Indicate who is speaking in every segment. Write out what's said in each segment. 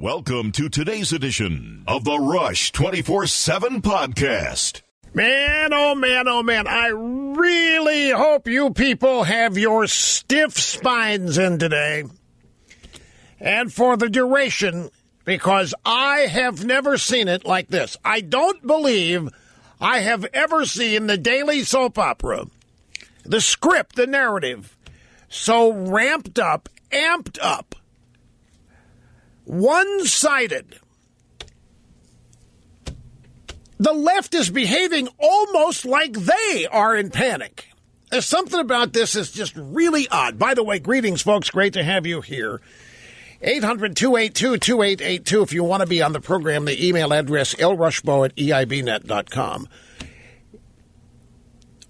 Speaker 1: Welcome to today's edition of the Rush 24/7 podcast.
Speaker 2: Man, oh man, I really hope you people have your stiff spines in today. And for the duration, because I have never seen it like this. I don't believe I have ever seen the daily soap opera, the script, the narrative, so ramped up, amped up, one-sided. The left is behaving almost like they are in panic. There's something about this that's just really odd. By the way, greetings, folks. Great to have you here. 800-282-2882 if you want to be on the program. The email address, lrushbo@eibnet.com.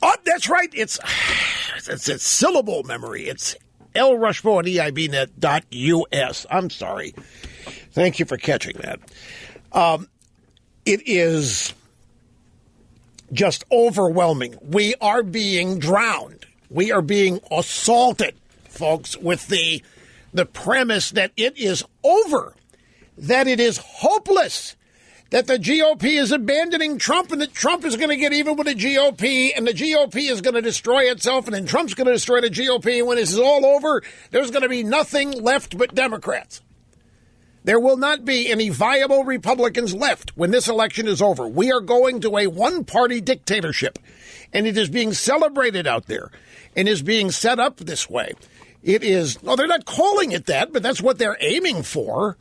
Speaker 2: Oh, that's right. It's syllable memory. It's lrushbo@eibnet.us. I'm sorry. Thank you for catching that. It is just overwhelming. We are being drowned. We are being assaulted, folks, with the premise that it is over, that it is hopeless, that the GOP is abandoning Trump and that Trump is going to get even with the GOP and the GOP is going to destroy itself and then Trump's going to destroy the GOP. And when this is all over, there's going to be nothing left but Democrats. There will not be any viable Republicans left when this election is over. We are going to a one-party dictatorship, and it is being celebrated out there and is being set up this way. It is, no, they're not calling it that, but that's what they're aiming for.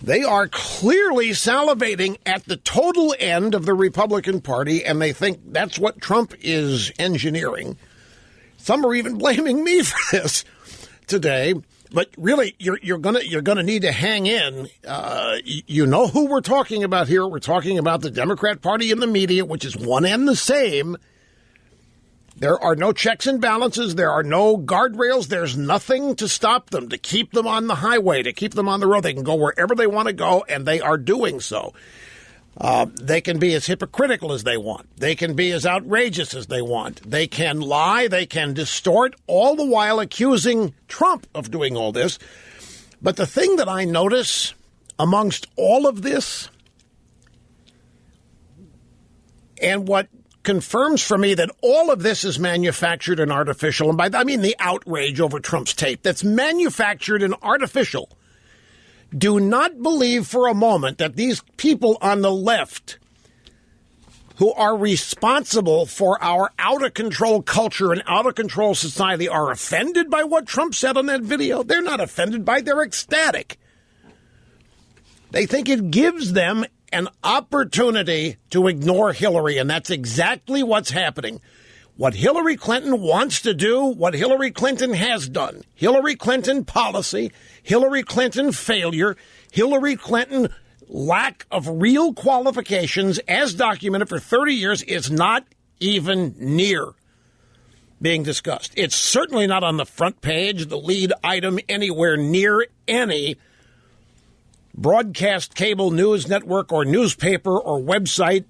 Speaker 2: They are clearly salivating at the total end of the Republican Party, and they think that's what Trump is engineering. Some are even blaming me for this today. But really, you're gonna need to hang in. You know who we're talking about here. We're talking about the Democrat Party and the media, which is one and the same. There are no checks and balances. There are no guardrails. There's nothing to stop them, to keep them on the highway, to keep them on the road. They can go wherever they want to go, and they are doing so. They can be as hypocritical as they want. They can be as outrageous as they want. They can lie. They can distort, all the while accusing Trump of doing all this. But the thing that I notice amongst all of this, and what confirms for me that all of this is manufactured and artificial, and by that I mean the outrage over Trump's tape, that's manufactured and artificial. Do not believe for a moment that these people on the left who are responsible for our out-of-control culture and out-of-control society are offended by what Trump said on that video. They're not offended by it. They're ecstatic. They think it gives them an opportunity to ignore Hillary, and that's exactly what's happening. What Hillary Clinton wants to do, what Hillary Clinton has done, Hillary Clinton policy, Hillary Clinton failure, Hillary Clinton lack of real qualifications as documented for 30 years is not even near being discussed. It's certainly not on the front page, the lead item anywhere near any broadcast cable news network or newspaper or website.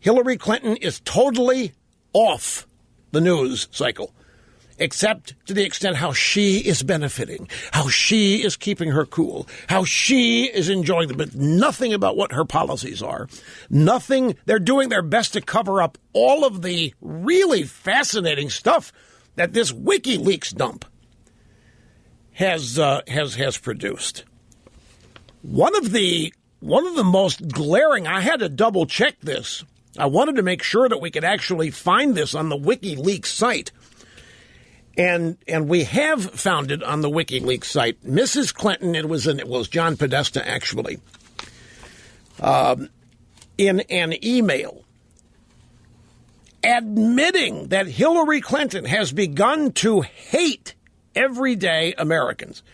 Speaker 2: Hillary Clinton is totally off the news cycle, except to the extent how she is benefiting, how she is keeping her cool, how she is enjoying them, but nothing about what her policies are. Nothing. They're doing their best to cover up all of the really fascinating stuff that this WikiLeaks dump has produced. One of the most glaring, I had to double check this. I wanted to make sure that we could actually find this on the WikiLeaks site. And we have found it on the WikiLeaks site. Mrs. Clinton, it was John Podesta, actually, in an email admitting that Hillary Clinton has begun to hate everyday Americans.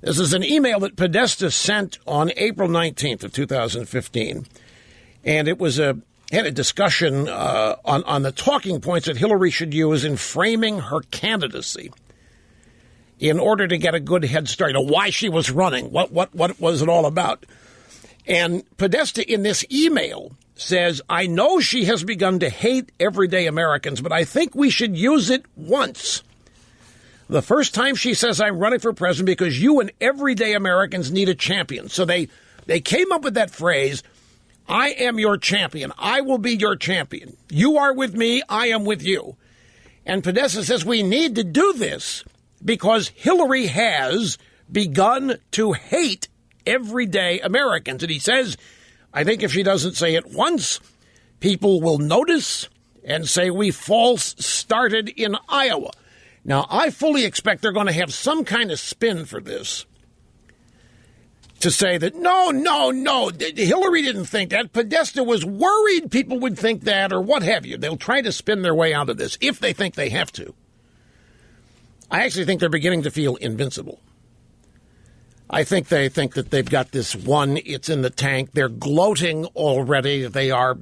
Speaker 2: This is an email that Podesta sent on April 19th of 2015. And it was had a discussion on the talking points that Hillary should use in framing her candidacy in order to get a good head start, why she was running, what was it all about. And Podesta in this email says, I know she has begun to hate everyday Americans, but I think we should use it once. The first time she says, I'm running for president because you and everyday Americans need a champion. So they came up with that phrase, I am your champion. I will be your champion. You are with me. I am with you. And Podesta says we need to do this because Hillary has begun to hate everyday Americans. And he says, I think if she doesn't say it once, people will notice and say we false started in Iowa. Now, I fully expect they're going to have some kind of spin for this to say that, no, Hillary didn't think that. Podesta was worried people would think that or what have you. They'll try to spin their way out of this if they think they have to. I actually think they're beginning to feel invincible. I think they think that they've got this one, it's in the tank. They're gloating already. They are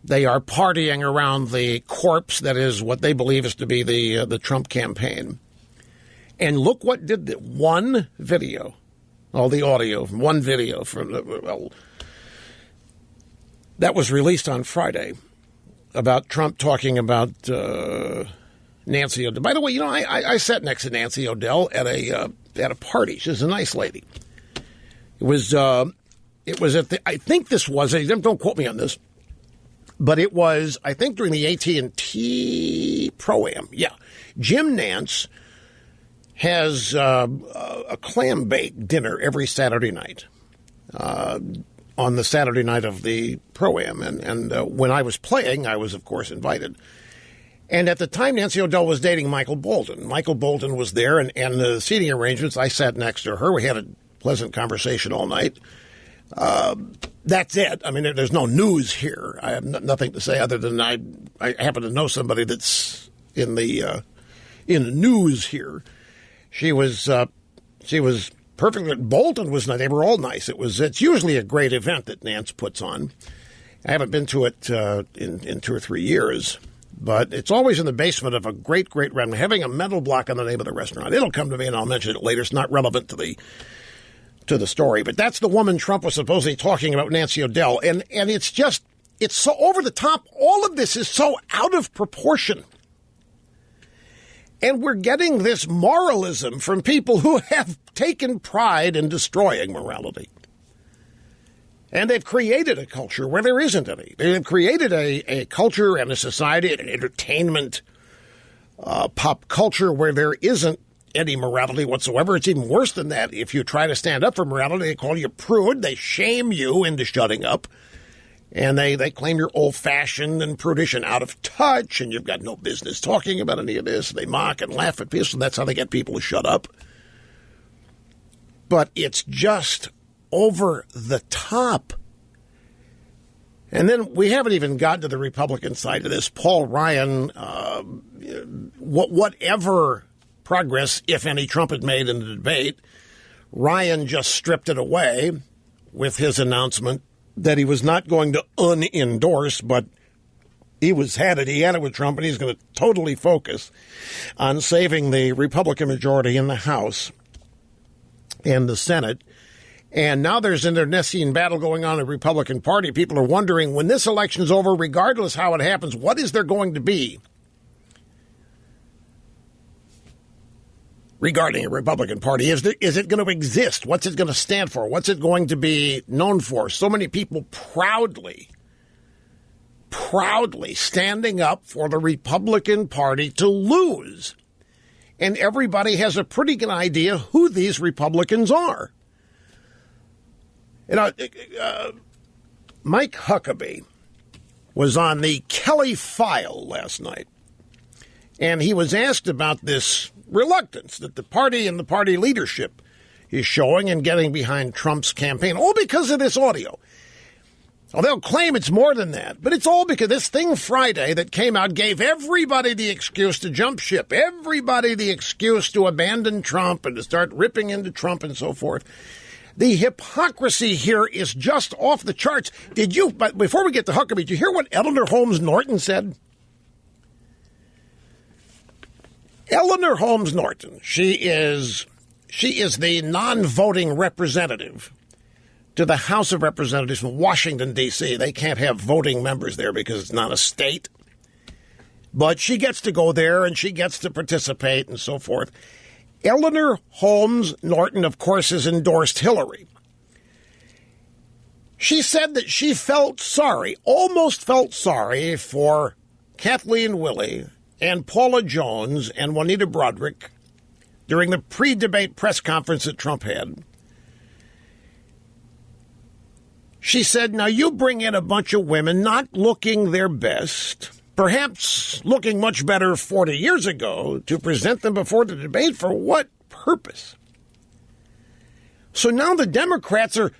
Speaker 2: partying around the corpse that is what they believe is to be the Trump campaign. And look what did the one video. All the audio from one video that was released on Friday about Trump talking about Nancy O'Dell. By the way, I sat next to Nancy O'Dell at a party. She's a nice lady. It was at the. I think this was. Don't quote me on this, but it was. I think during the AT&T Pro-Am. Yeah, Jim Nantz has a clam bake dinner every Saturday night on the Saturday night of the Pro-Am. And when I was playing, I was, of course, invited. And at the time, Nancy O'Dell was dating Michael Bolton. Michael Bolton was there, and the seating arrangements, I sat next to her. We had a pleasant conversation all night. That's it. I mean, there's no news here. I have nothing to say other than I happen to know somebody that's in the news here. She was perfectly. Bolton was nice. They were all nice. It's usually a great event that Nance puts on. I haven't been to it in 2 or 3 years, but it's always in the basement of a great restaurant. I'm having a mental block on the name of the restaurant. It'll come to me, and I'll mention it later. It's not relevant to the story, but that's the woman Trump was supposedly talking about, Nancy O'Dell, and it's so over the top. All of this is so out of proportion. And we're getting this moralism from people who have taken pride in destroying morality. And they've created a culture where there isn't any. They've created a culture and a society and an entertainment pop culture where there isn't any morality whatsoever. It's even worse than that. If you try to stand up for morality, they call you prude. They shame you into shutting up. And they claim you're old-fashioned and prudish and out of touch, and you've got no business talking about any of this. They mock and laugh at people, and that's how they get people to shut up. But it's just over the top. And then we haven't even gotten to the Republican side of this. Paul Ryan, whatever progress, if any, Trump had made in the debate, Ryan just stripped it away with his announcement that he was not going to unendorse, but he had it with Trump, and he's going to totally focus on saving the Republican majority in the House and the Senate. And now there's an internecine battle going on in the Republican Party. People are wondering, when this election's over, regardless how it happens, what is there going to be regarding a Republican Party? Is it going to exist? What's it going to stand for? What's it going to be known for? So many people proudly standing up for the Republican Party to lose. And everybody has a pretty good idea who these Republicans are. Mike Huckabee was on the Kelly File last night, and he was asked about this reluctance that the party and the party leadership is showing in getting behind Trump's campaign, all because of this audio. Well, they'll claim it's more than that, but it's all because this thing Friday that came out gave everybody the excuse to jump ship, everybody the excuse to abandon Trump and to start ripping into Trump and so forth. The hypocrisy here is just off the charts. But before we get to Huckabee, did you hear what Eleanor Holmes Norton said? Eleanor Holmes Norton, she is the non-voting representative to the House of Representatives from Washington, D.C. They can't have voting members there because it's not a state. But she gets to go there and she gets to participate and so forth. Eleanor Holmes Norton, of course, has endorsed Hillary. She said that she felt sorry, almost felt sorry for Kathleen Willey and Paula Jones and Juanita Broderick during the pre-debate press conference that Trump had. She said, now you bring in a bunch of women not looking their best, perhaps looking much better 40 years ago, to present them before the debate. For what purpose? So now the Democrats are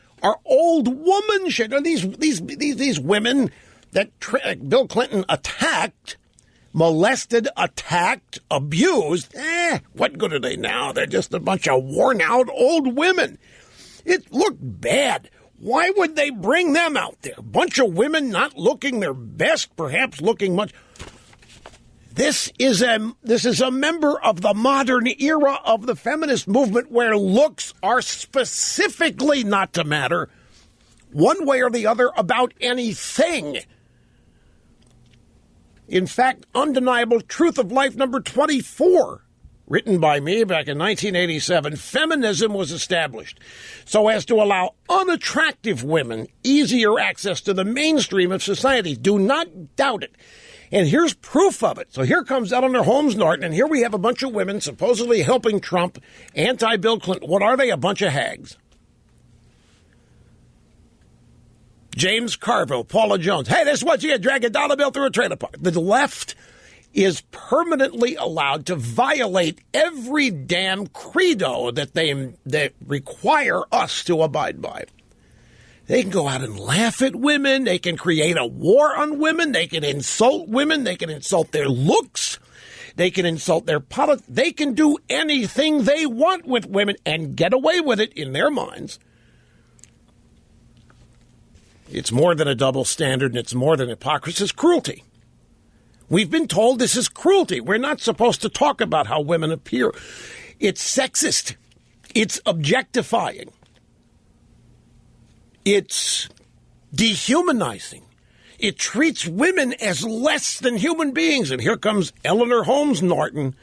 Speaker 2: old woman shit. These women that Bill Clinton attacked, molested, attacked, abused. What good are they now? They're just a bunch of worn-out old women. It looked bad. Why would they bring them out there? A bunch of women not looking their best, perhaps looking much. This is a member of the modern era of the feminist movement where looks are specifically not to matter one way or the other about anything. In fact, Undeniable Truth of Life number 24, written by me back in 1987, feminism was established so as to allow unattractive women easier access to the mainstream of society. Do not doubt it. And here's proof of it. So here comes Eleanor Holmes Norton, and here we have a bunch of women supposedly helping Trump, anti-Bill Clinton. What are they? A bunch of hags. James Carville, Paula Jones. Hey, this is what you get, drag a dollar bill through a trailer park. The left is permanently allowed to violate every damn credo that require us to abide by. They can go out and laugh at women. They can create a war on women. They can insult women. They can insult their looks. They can insult their politics. They can do anything they want with women and get away with it in their minds. It's more than a double standard, and it's more than hypocrisy. It's cruelty. We've been told this is cruelty. We're not supposed to talk about how women appear. It's sexist. It's objectifying. It's dehumanizing. It treats women as less than human beings. And here comes Eleanor Holmes Norton.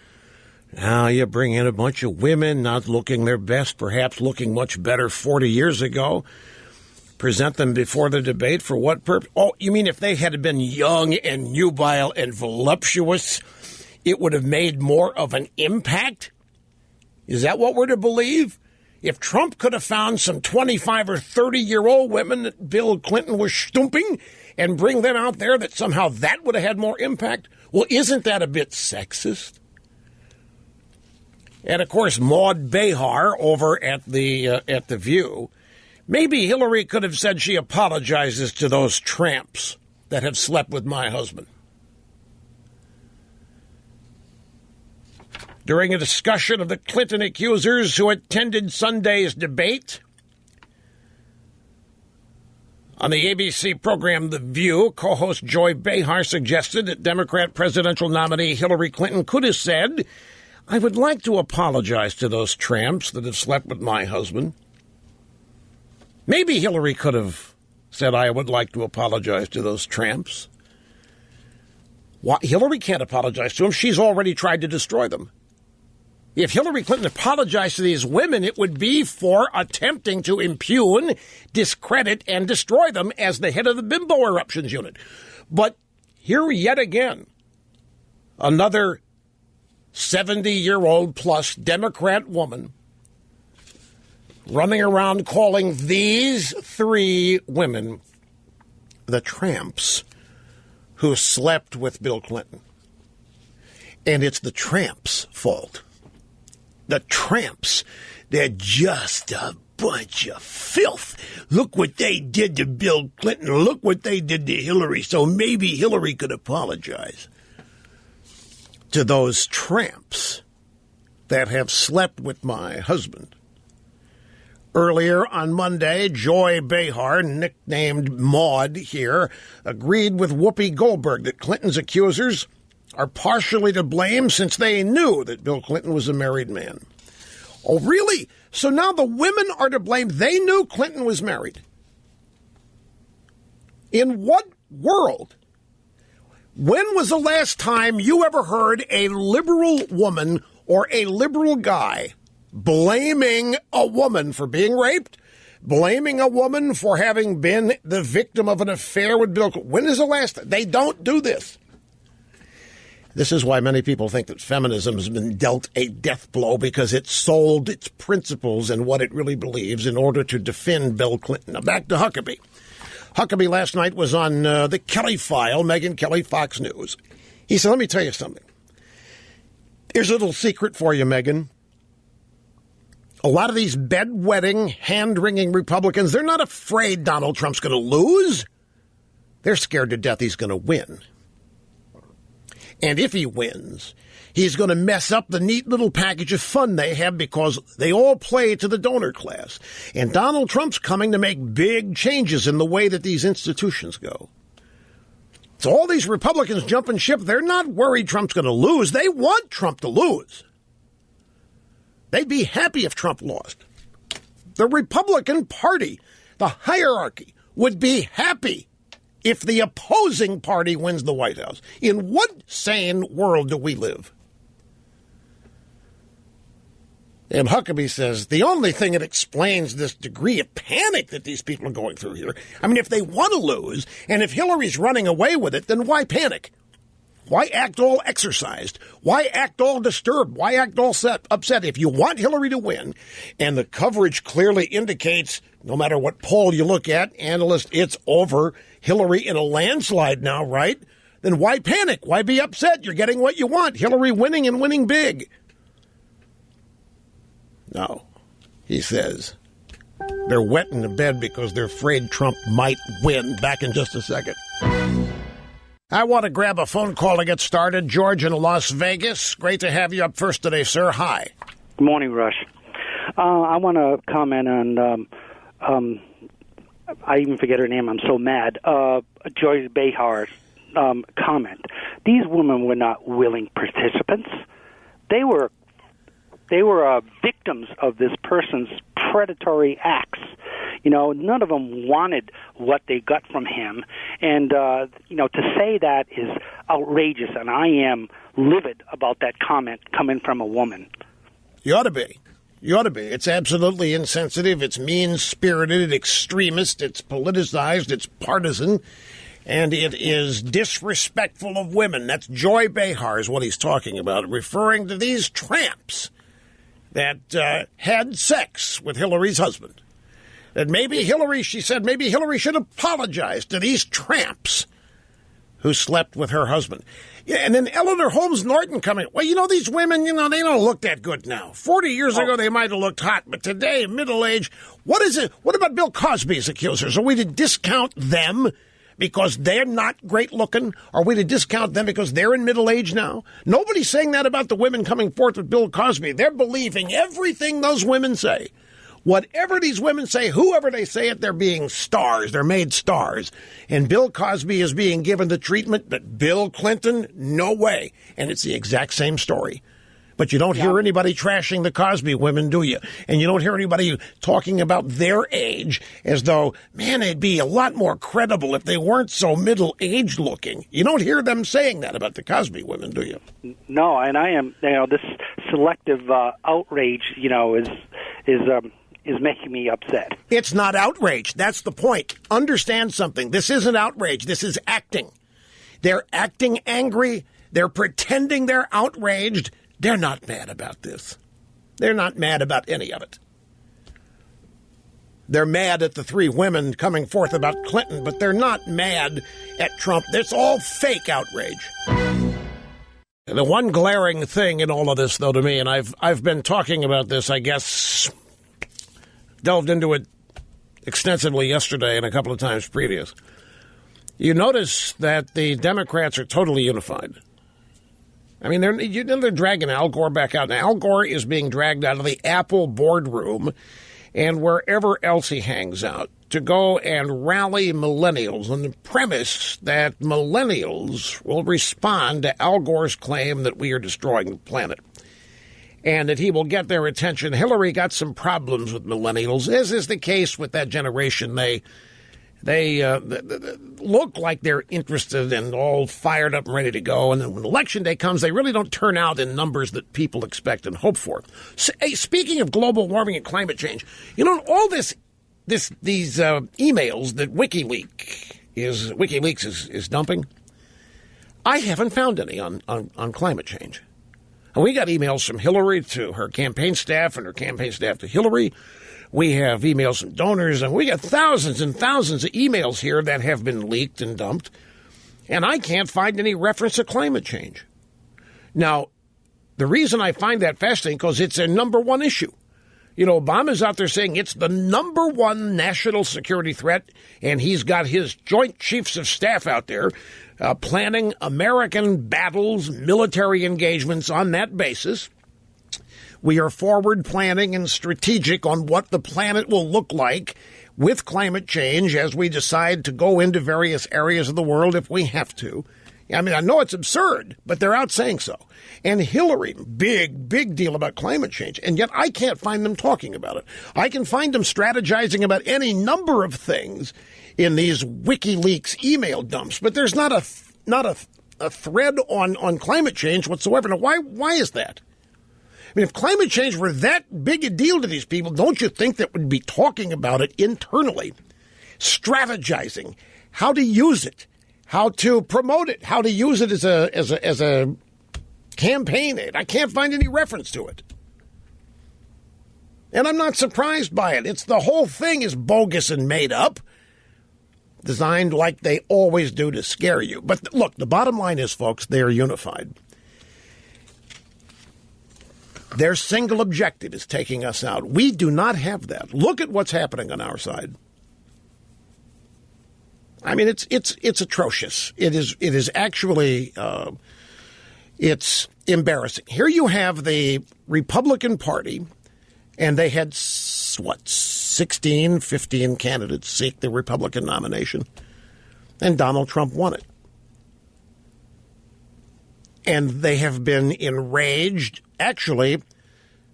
Speaker 2: Now you bring in a bunch of women not looking their best, perhaps looking much better 40 years ago. Present them before the debate for what purpose? Oh, you mean if they had been young and nubile and voluptuous, it would have made more of an impact? Is that what we're to believe? If Trump could have found some 25 or 30-year-old women that Bill Clinton was stumping and bring them out there, that somehow that would have had more impact? Well, isn't that a bit sexist? And, of course, Maud Behar over at the View. Maybe Hillary could have said she apologizes to those tramps that have slept with my husband. During a discussion of the Clinton accusers who attended Sunday's debate on the ABC program The View, co-host Joy Behar suggested that Democrat presidential nominee Hillary Clinton could have said, I would like to apologize to those tramps that have slept with my husband. Maybe Hillary could have said, I would like to apologize to those tramps. Why? Hillary can't apologize to them. She's already tried to destroy them. If Hillary Clinton apologized to these women, it would be for attempting to impugn, discredit, and destroy them as the head of the Bimbo Eruptions Unit. But here yet again, another 70-year-old plus Democrat woman running around calling these three women the tramps who slept with Bill Clinton. And it's the tramps' fault. The tramps, they're just a bunch of filth. Look what they did to Bill Clinton. Look what they did to Hillary. So maybe Hillary could apologize to those tramps that have slept with my husband. Earlier on Monday, Joy Behar, nicknamed Maud here, agreed with Whoopi Goldberg that Clinton's accusers are partially to blame since they knew that Bill Clinton was a married man. Oh, really? So now the women are to blame. They knew Clinton was married. In what world When was the last time you ever heard a liberal woman or a liberal guy blaming a woman for being raped, blaming a woman for having been the victim of an affair with Bill Clinton? When is the last? They don't do this. This is why many people think that feminism has been dealt a death blow, because it sold its principles and what it really believes in order to defend Bill Clinton. Now back to Huckabee. Huckabee last night was on the Kelly File, Megyn Kelly, Fox News. He said, let me tell you something. Here's a little secret for you, Megyn. A lot of these bedwetting, hand-wringing Republicans, they're not afraid Donald Trump's going to lose. They're scared to death he's going to win. And if he wins, he's going to mess up the neat little package of fun they have, because they all play to the donor class. And Donald Trump's coming to make big changes in the way that these institutions go. So all these Republicans jumping ship, they're not worried Trump's going to lose. They want Trump to lose. They'd be happy if Trump lost. The Republican Party, the hierarchy, would be happy if the opposing party wins the White House. In what sane world do we live? And Huckabee says the only thing that explains this degree of panic that these people are going through here, I mean, if they want to lose, and if Hillary's running away with it, then why panic? Why act all exercised? Why act all disturbed? Why act all upset? If you want Hillary to win, and the coverage clearly indicates, no matter what poll you look at, analysts, it's over Hillary in a landslide now, right? Then why panic? Why be upset? You're getting what you want. Hillary winning, and winning big. No, he says they're wet in the bed because they're afraid Trump might win. Back in just a second. I want to grab a phone call to get started. George in Las Vegas. Great to have you up first today, sir. Hi.
Speaker 3: Good morning, Rush. I want to comment on, I even forget her name. I'm so mad. Joyce Behar's comment. These women were not willing participants. They were victims of this person's predatory acts. You know, none of them wanted what they got from him. And, to say that is outrageous, and I am livid about that comment coming from a woman.
Speaker 2: You ought to be. You ought to be. It's absolutely insensitive. It's mean-spirited, extremist. It's politicized. It's partisan. And it is disrespectful of women. That's Joy Behar is what he's talking about, referring to these tramps that had sex with Hillary's husband. That maybe Hillary, she said, maybe Hillary should apologize to these tramps who slept with her husband. Yeah, and then Eleanor Holmes Norton coming. Well, these women, they don't look that good now. 40 years ago, they might have looked hot, but today, middle age, what is it? What about Bill Cosby's accusers? Are we to discount them because they're not great looking? Are we to discount them because they're in middle age now? Nobody's saying that about the women coming forth with Bill Cosby. They're believing everything those women say. Whatever these women say, whoever they say it, they're being stars. They're made stars. And Bill Cosby is being given the treatment, but Bill Clinton, no way. And it's the exact same story. But you don't hear anybody trashing the Cosby women, do you? And you don't hear anybody talking about their age as though, man, they'd be a lot more credible if they weren't so middle-aged looking. You don't hear them saying that about the Cosby women, do you?
Speaker 3: No, and I am, this selective outrage, is making me upset.
Speaker 2: It's not outrage. That's the point. Understand something. This isn't outrage. This is acting. They're acting angry. They're pretending they're outraged. They're not mad about this. They're not mad about any of it. They're mad at the three women coming forth about Clinton, but they're not mad at Trump. It's all fake outrage. And the one glaring thing in all of this, though, to me, and I've been talking about this, I guess, delved into it extensively yesterday and a couple of times previous. You notice that the Democrats are totally unified. I mean, they're dragging Al Gore back out. Now, Al Gore is being dragged out of the Apple boardroom and wherever else he hangs out to go and rally millennials on the premise that millennials will respond to Al Gore's claim that we are destroying the planet and that he will get their attention. Hillary got some problems with millennials, as is the case with that generation. They They look like they're interested and all fired up and ready to go. And then when Election Day comes, they really don't turn out in numbers that people expect and hope for. So, hey, speaking of global warming and climate change, all these emails that WikiLeaks is dumping, I haven't found any on climate change. And we got emails from Hillary to her campaign staff and her campaign staff to Hillary. We have emails from donors, and we got thousands and thousands of emails here that have been leaked and dumped, and I can't find any reference to climate change. Now, the reason I find that fascinating because it's a number one issue. Obama's out there saying it's the number one national security threat, and he's got his Joint Chiefs of Staff out there planning American battles, military engagements on that basis. We are forward planning and strategic on what the planet will look like with climate change as we decide to go into various areas of the world if we have to. I mean, I know it's absurd, but they're out saying so. And Hillary, big deal about climate change, and yet I can't find them talking about it. I can find them strategizing about any number of things in these WikiLeaks email dumps, but there's not a thread on climate change whatsoever. Now, why is that? I mean, if climate change were that big a deal to these people, don't you think that would be talking about it internally, strategizing how to use it, how to promote it, how to use it as a campaign aid? I can't find any reference to it. And I'm not surprised by it. The whole thing is bogus and made up, designed like they always do to scare you. But look, the bottom line is, folks, they are unified. Their single objective is taking us out. We do not have that. Look at what's happening on our side. I mean, it's atrocious. It is actually it's embarrassing. Here you have the Republican Party, and they had 15 candidates seek the Republican nomination, and Donald Trump won it. And they have been enraged, actually,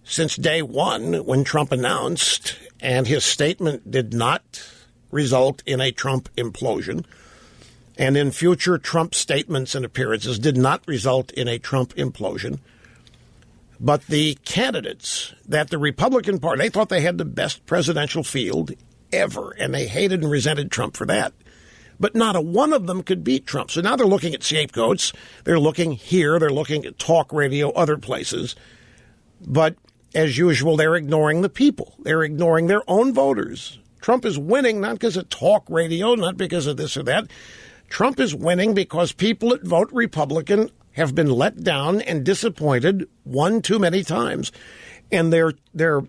Speaker 2: since day one when Trump announced, and his statement did not result in a Trump implosion, and in future Trump statements and appearances did not result in a Trump implosion. But the candidates that the Republican Party, they thought they had the best presidential field ever, and they hated and resented Trump for that. But not a one of them could beat Trump. So now they're looking at scapegoats. They're looking here. They're looking at talk radio, other places. But as usual, they're ignoring the people. They're ignoring their own voters. Trump is winning not because of talk radio, not because of this or that. Trump is winning because people that vote Republican have been let down and disappointed one too many times. And their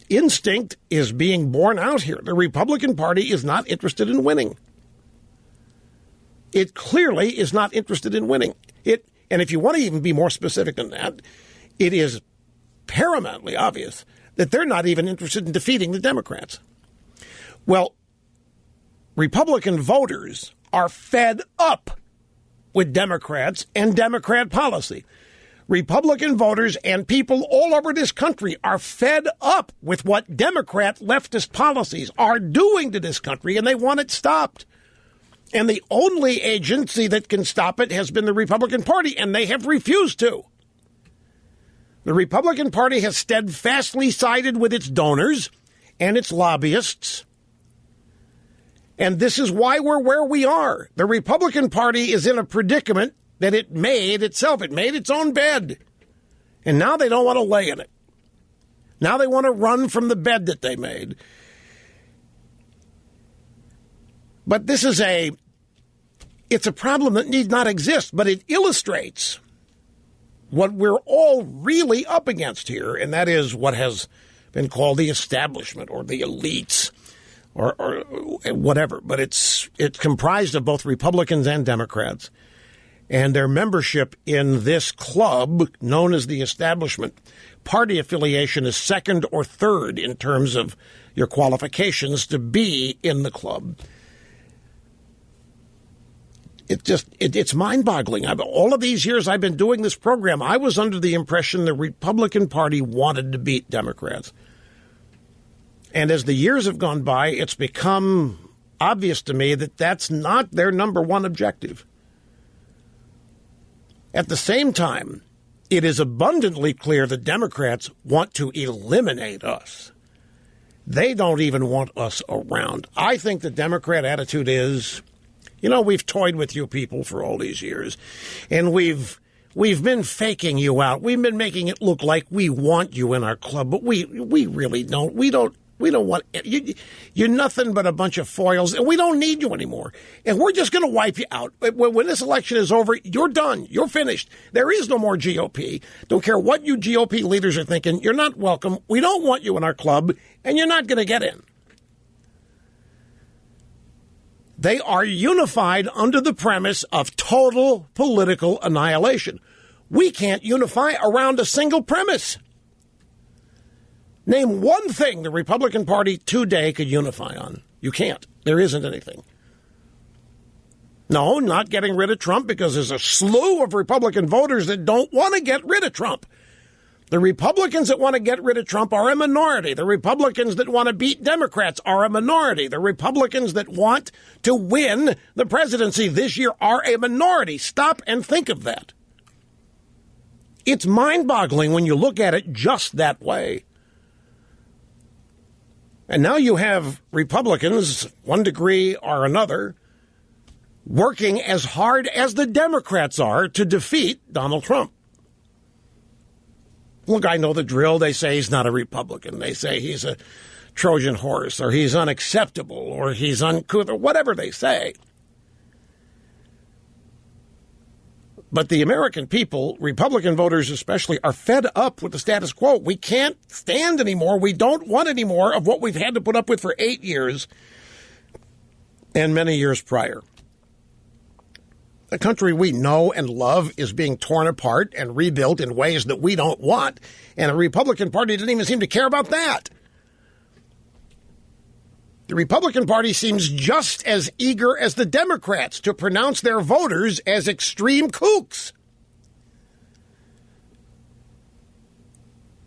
Speaker 2: instinct is being borne out here. The Republican Party is not interested in winning. It clearly is not interested in winning. And if you want to even be more specific than that, it is paramountly obvious that they're not even interested in defeating the Democrats. Well, Republican voters are fed up with Democrats and Democrat policy. Republican voters and people all over this country are fed up with what Democrat leftist policies are doing to this country, and they want it stopped. And the only agency that can stop it has been the Republican Party, and they have refused to. The Republican Party has steadfastly sided with its donors and its lobbyists. And this is why we're where we are. The Republican Party is in a predicament that it made itself. It made its own bed. And now they don't want to lay in it. Now they want to run from the bed that they made. But this is it's a problem that need not exist, but it illustrates what we're all really up against here, and that is what has been called the establishment or the elites or whatever. But it's comprised of both Republicans and Democrats, and their membership in this club known as the establishment, party affiliation is second or third in terms of your qualifications to be in the club. It's mind-boggling. All of these years I've been doing this program, I was under the impression the Republican Party wanted to beat Democrats. And as the years have gone by, it's become obvious to me that that's not their number one objective. At the same time, it is abundantly clear the Democrats want to eliminate us. They don't even want us around. I think the Democrat attitude is, we've toyed with you people for all these years, and we've been faking you out. We've been making it look like we want you in our club, but we really don't. We don't want you. You're nothing but a bunch of foils, and we don't need you anymore. And we're just going to wipe you out. When this election is over, you're done. You're finished. There is no more GOP. Don't care what you GOP leaders are thinking. You're not welcome. We don't want you in our club, and you're not going to get in. They are unified under the premise of total political annihilation. We can't unify around a single premise. Name one thing the Republican Party today could unify on. You can't. There isn't anything. No, not getting rid of Trump, because there's a slew of Republican voters that don't want to get rid of Trump. The Republicans that want to get rid of Trump are a minority. The Republicans that want to beat Democrats are a minority. The Republicans that want to win the presidency this year are a minority. Stop and think of that. It's mind-boggling when you look at it just that way. And now you have Republicans, one degree or another, working as hard as the Democrats are to defeat Donald Trump. Look, I know the drill. They say he's not a Republican. They say he's a Trojan horse, or he's unacceptable, or he's uncouth, or whatever they say. But the American people, Republican voters especially, are fed up with the status quo. We can't stand anymore. We don't want any more of what we've had to put up with for 8 years and many years prior. The country we know and love is being torn apart and rebuilt in ways that we don't want. And the Republican Party didn't even seem to care about that. The Republican Party seems just as eager as the Democrats to pronounce their voters as extreme kooks.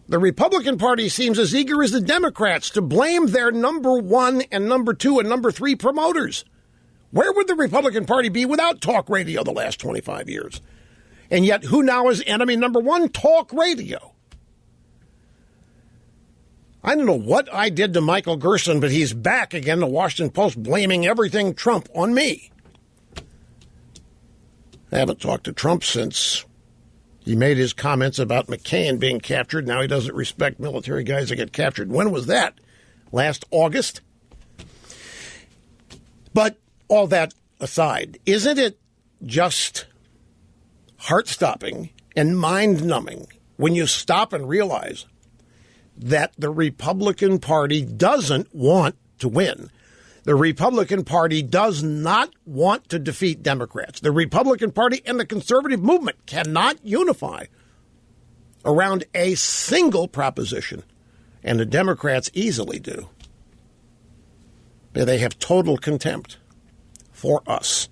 Speaker 2: The Republican Party seems as eager as the Democrats to blame their number one and number two and number three promoters. Where would the Republican Party be without talk radio the last 25 years? And yet, who now is enemy number one? Talk radio. I don't know what I did to Michael Gerson, but he's back again, the Washington Post, blaming everything Trump on me. I haven't talked to Trump since he made his comments about McCain being captured. Now he doesn't respect military guys that get captured. When was that? Last August? But all that aside, isn't it just heart-stopping and mind-numbing when you stop and realize that the Republican Party doesn't want to win? The Republican Party does not want to defeat Democrats. The Republican Party and the conservative movement cannot unify around a single proposition, and the Democrats easily do. They have total contempt for us.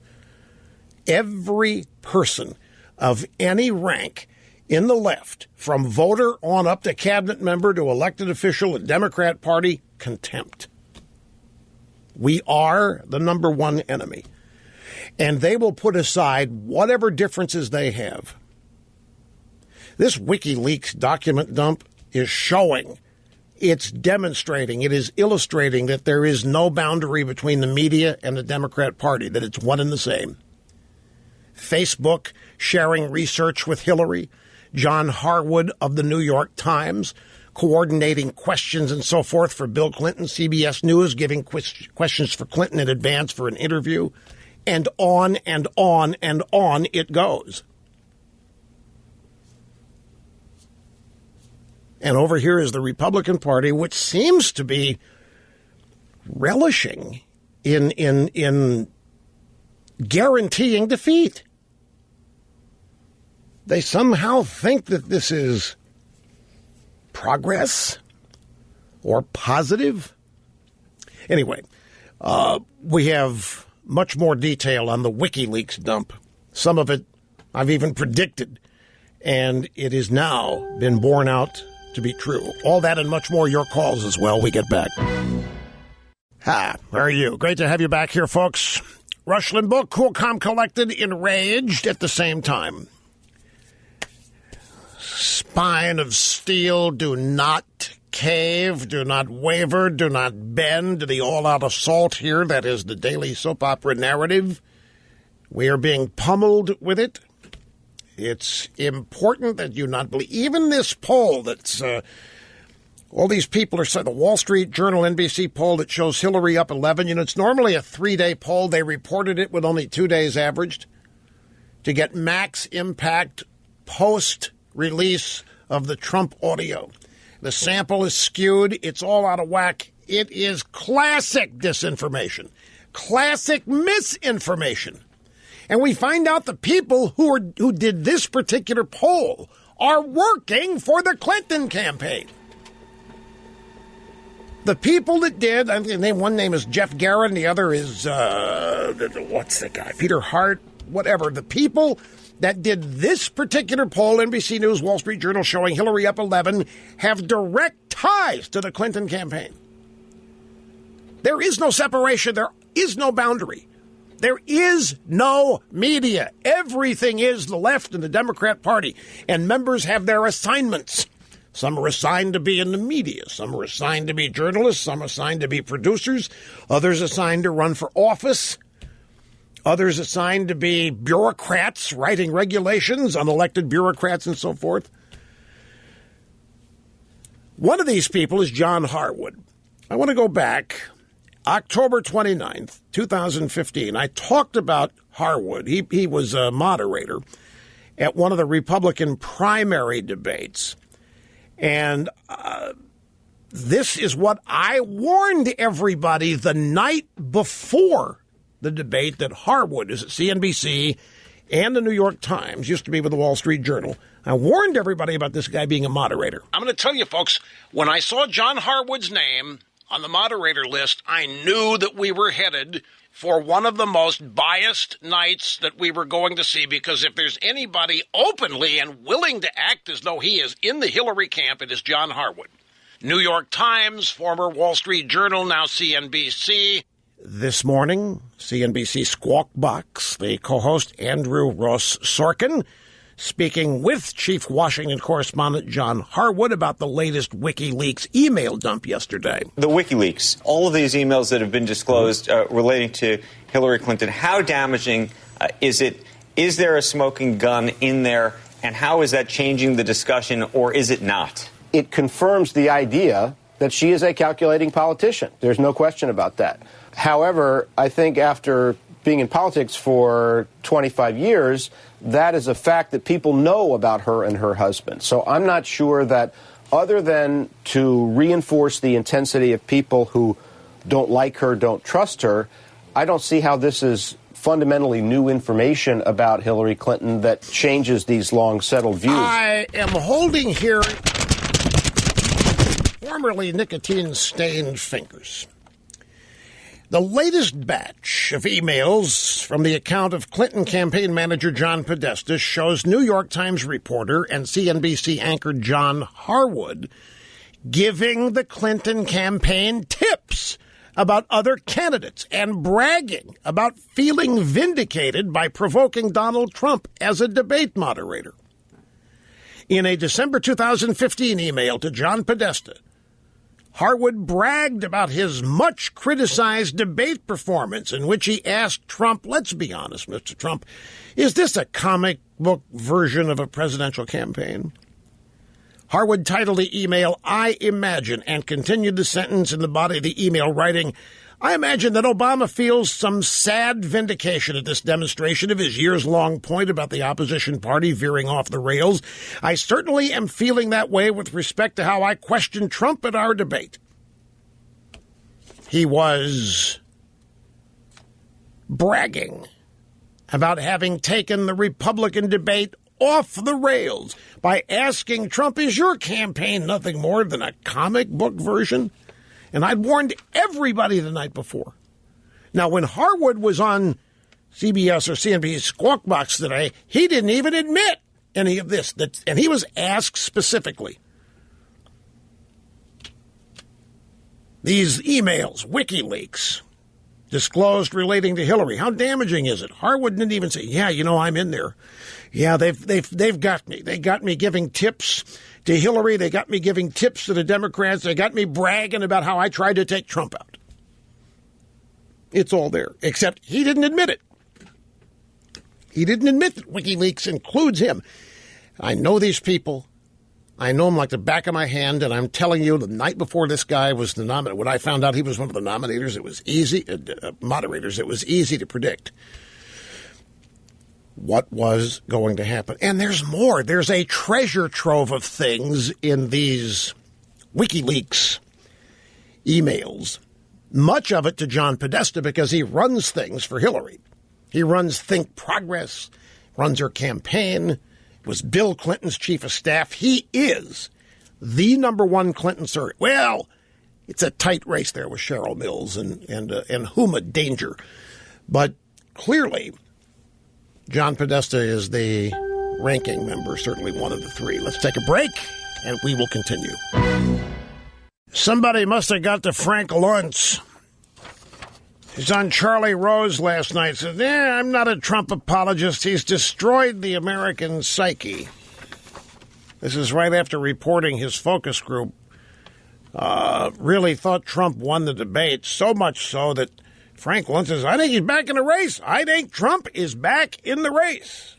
Speaker 2: Every person of any rank in the left, from voter on up to cabinet member to elected official in Democrat Party, contempt. We are the number one enemy. And they will put aside whatever differences they have. This WikiLeaks document dump is showing, it's demonstrating, it is illustrating that there is no boundary between the media and the Democrat Party, that it's one and the same. Facebook sharing research with Hillary, John Harwood of the New York Times coordinating questions and so forth for Bill Clinton, CBS News giving questions for Clinton in advance for an interview, and on and on and on it goes. And over here is the Republican Party, which seems to be relishing in guaranteeing defeat. They somehow think that this is progress or positive. Anyway, we have much more detail on the WikiLeaks dump. Some of it I've even predicted, and it has now been borne out to be true. All that and much more, your calls as well. We get back. How are you? Great to have you back here, folks. Rush Limbaugh, cool, calm, collected, enraged at the same time. Spine of steel, do not cave, do not waver, do not bend to the all-out assault here. That is the daily soap opera narrative. We are being pummeled with it. It's important that you not believe. Even this poll that's... all these people are saying, the Wall Street Journal NBC poll that shows Hillary up 11. It's normally a 3-day poll. They reported it with only 2 days averaged to get max impact post-release of the Trump audio. The sample is skewed. It's all out of whack. It is classic disinformation, classic misinformation. And we find out the people who did this particular poll are working for the Clinton campaign. The people that did, I think one name is Jeff Garrett, and the other is, what's the guy? Peter Hart, whatever. The people that did this particular poll, NBC News, Wall Street Journal, showing Hillary up 11, have direct ties to the Clinton campaign. There is no separation. There is no boundary. There is no media. Everything is the left and the Democrat Party, and members have their assignments. Some are assigned to be in the media. Some are assigned to be journalists. Some are assigned to be producers. Others assigned to run for office. Others assigned to be bureaucrats writing regulations, unelected bureaucrats and so forth. One of these people is John Harwood. I want to go back. October 29th, 2015. I talked about Harwood. He was a moderator at one of the Republican primary debates. And this is what I warned everybody the night before the debate, that Harwood is at CNBC and the New York Times, used to be with the Wall Street Journal. I warned everybody about this guy being a moderator. I'm going to tell you, folks, when I saw John Harwood's name on the moderator list, I knew that we were headed for one of the most biased nights that we were going to see, because if there's anybody openly and willing to act as though he is in the Hillary camp, it is John Harwood. New York Times, former Wall Street Journal, now CNBC. This morning, CNBC Squawk Box, the co-host Andrew Ross Sorkin, speaking with Chief Washington Correspondent John Harwood about the latest WikiLeaks email dump yesterday.
Speaker 4: The WikiLeaks, all of these emails that have been disclosed relating to Hillary Clinton, how damaging is it? Is there a smoking gun in there? And how is that changing the discussion, or is it not?
Speaker 5: It confirms the idea that she is a calculating politician. There's no question about that. However, I think after being in politics for 25 years, that is a fact that people know about her and her husband. So I'm not sure that, other than to reinforce the intensity of people who don't like her, don't trust her, I don't see how this is fundamentally new information about Hillary Clinton that changes these long settled views.
Speaker 2: I am holding here formerly nicotine-stained fingers. The latest batch of emails from the account of Clinton campaign manager John Podesta shows New York Times reporter and CNBC anchor John Harwood giving the Clinton campaign tips about other candidates and bragging about feeling vindicated by provoking Donald Trump as a debate moderator. In a December 2015 email to John Podesta, Harwood bragged about his much-criticized debate performance in which he asked Trump, let's be honest, Mr. Trump, is this a comic book version of a presidential campaign? Harwood titled the email, I Imagine, and continued the sentence in the body of the email, writing, I imagine that Obama feels some sad vindication at this demonstration of his years-long point about the opposition party veering off the rails. I certainly am feeling that way with respect to how I questioned Trump at our debate. He was bragging about having taken the Republican debate off the rails by asking Trump, is your campaign nothing more than a comic book version? And I'd warned everybody the night before. Now, when Harwood was on CBS or CNBC Squawk Box today, he didn't even admit any of this. And he was asked specifically, These emails, WikiLeaks, disclosed relating to Hillary. How damaging is it? Harwood didn't even say, yeah, I'm in there. Yeah, they've got me. They got me giving tips to Hillary. They got me giving tips to the Democrats. They got me bragging about how I tried to take Trump out. It's all there, except he didn't admit it. He didn't admit that WikiLeaks includes him. I know these people. I know him like the back of my hand, and I'm telling you, the night before this guy was the nominator, when I found out he was one of the nominators, it was easy, moderators, it was easy to predict what was going to happen. And there's more. There's a treasure trove of things in these WikiLeaks emails, much of it to John Podesta because he runs things for Hillary. He runs Think Progress, runs her campaign, was Bill Clinton's chief of staff. He is the number one Clinton surrogate. Well, it's a tight race there with Cheryl Mills and Huma Danger. But clearly, John Podesta is the ranking member, certainly one of the three. Let's take a break, and we will continue. Somebody must have got to Frank Luntz. He's on Charlie Rose last night. Said, I'm not a Trump apologist. He's destroyed the American psyche. This is right after reporting his focus group really thought Trump won the debate, so much so that Frank Luntz says, I think he's back in the race. I think Trump is back in the race.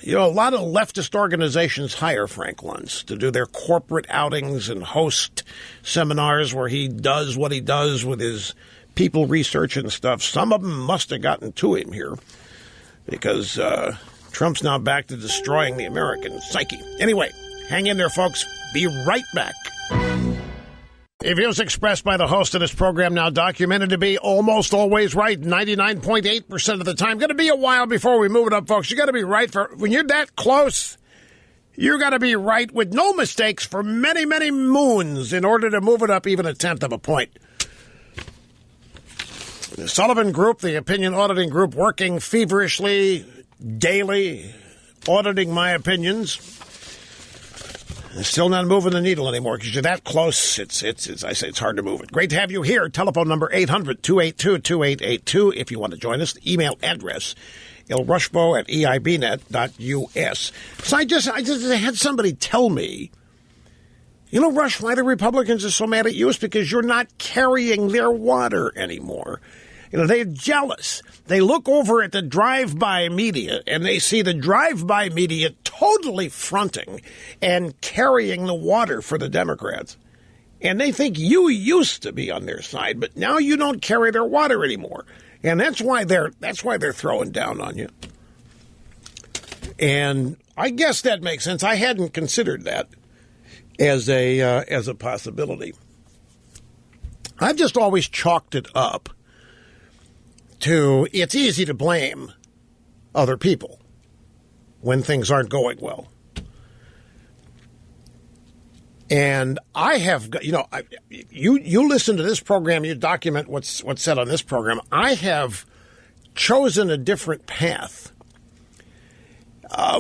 Speaker 2: A lot of leftist organizations hire Frank Luntz to do their corporate outings and host seminars where he does what he does with his people research and stuff. Some of them must have gotten to him here because Trump's now back to destroying the American psyche. Anyway, hang in there, folks. Be right back. The views expressed by the host of this program, now documented to be almost always right, 99.8% of the time. Going to be a while before we move it up, folks. You got to be right when you're that close. You got to be right with no mistakes for many, many moons in order to move it up even a tenth of a point. The Sullivan Group, the opinion auditing group, working feverishly, daily, auditing my opinions. Still not moving the needle anymore because you're that close. It's I say it's hard to move it. Great to have you here. Telephone number 800-282-2882 if you want to join us. The email address, ilrushbo@eibnet.us. So I just had somebody tell me, Rush, why the Republicans are so mad at you is because you're not carrying their water anymore. They're jealous. They look over at the drive-by media, and they see the drive-by media totally fronting and carrying the water for the Democrats. And they think you used to be on their side, but now you don't carry their water anymore. And that's why they're throwing down on you. And I guess that makes sense. I hadn't considered that as a possibility. I've just always chalked it up to it's easy to blame other people when things aren't going well. And I have, you listen to this program, you document what's said on this program. I have chosen a different path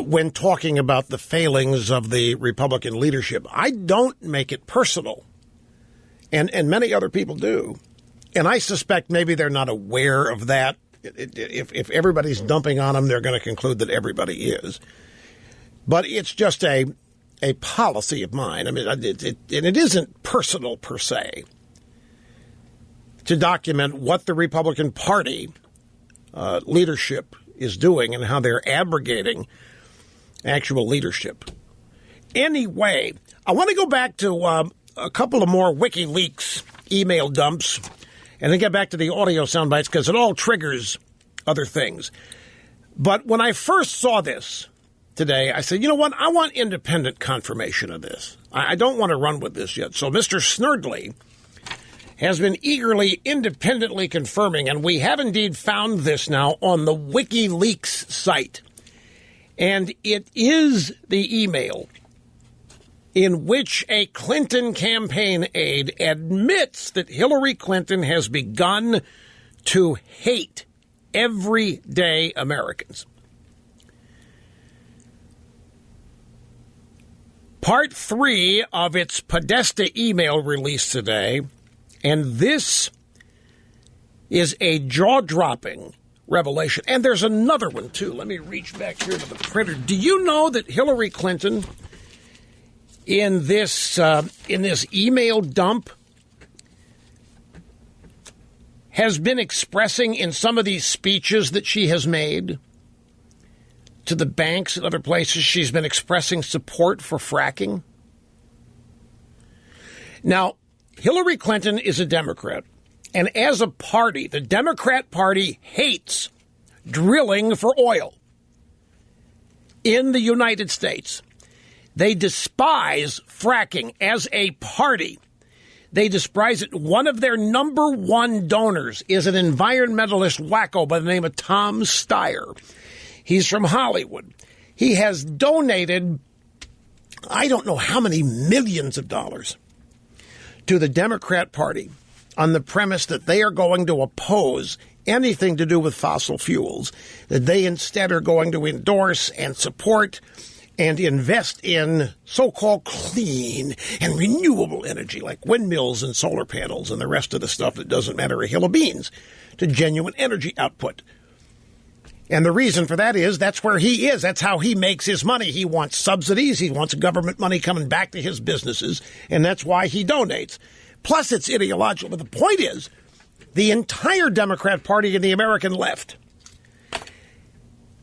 Speaker 2: when talking about the failings of the Republican leadership. I don't make it personal, and many other people do. And I suspect maybe they're not aware of that. If everybody's dumping on them, they're going to conclude that everybody is. But it's just a policy of mine. I mean, it isn't personal per se to document what the Republican Party leadership is doing and how they're abrogating actual leadership. Anyway, I want to go back to a couple of more WikiLeaks email dumps and then get back to the audio sound bites because it all triggers other things. But when I first saw this today, I said, you know what? I want independent confirmation of this. I don't want to run with this yet. So Mr. Snerdley has been eagerly, independently confirming, and we have indeed found this now on the WikiLeaks site. And it is the email in which a Clinton campaign aide admits that Hillary Clinton has begun to hate everyday Americans. Part 3 of its Podesta email released today, and this is a jaw-dropping revelation. And there's another one, too. Let me reach back here to the printer. Do you know that Hillary Clinton, in this email dump, has been expressing in some of these speeches that she has made to the banks and other places, she's been expressing support for fracking? Now, Hillary Clinton is a Democrat, and as a party, the Democrat Party hates drilling for oil in the United States. They despise fracking as a party. They despise it. One of their number one donors is an environmentalist wacko by the name of Tom Steyer. He's from Hollywood. He has donated, I don't know how many millions of dollars to the Democrat Party on the premise that they are going to oppose anything to do with fossil fuels, that they instead are going to endorse and support and invest in so-called clean and renewable energy like windmills and solar panels and the rest of the stuff that doesn't matter a hill of beans to genuine energy output. And the reason for that is that's where he is. That's how he makes his money. He wants subsidies. He wants government money coming back to his businesses, and that's why he donates. Plus, it's ideological. But the point is, the entire Democrat Party and the American left,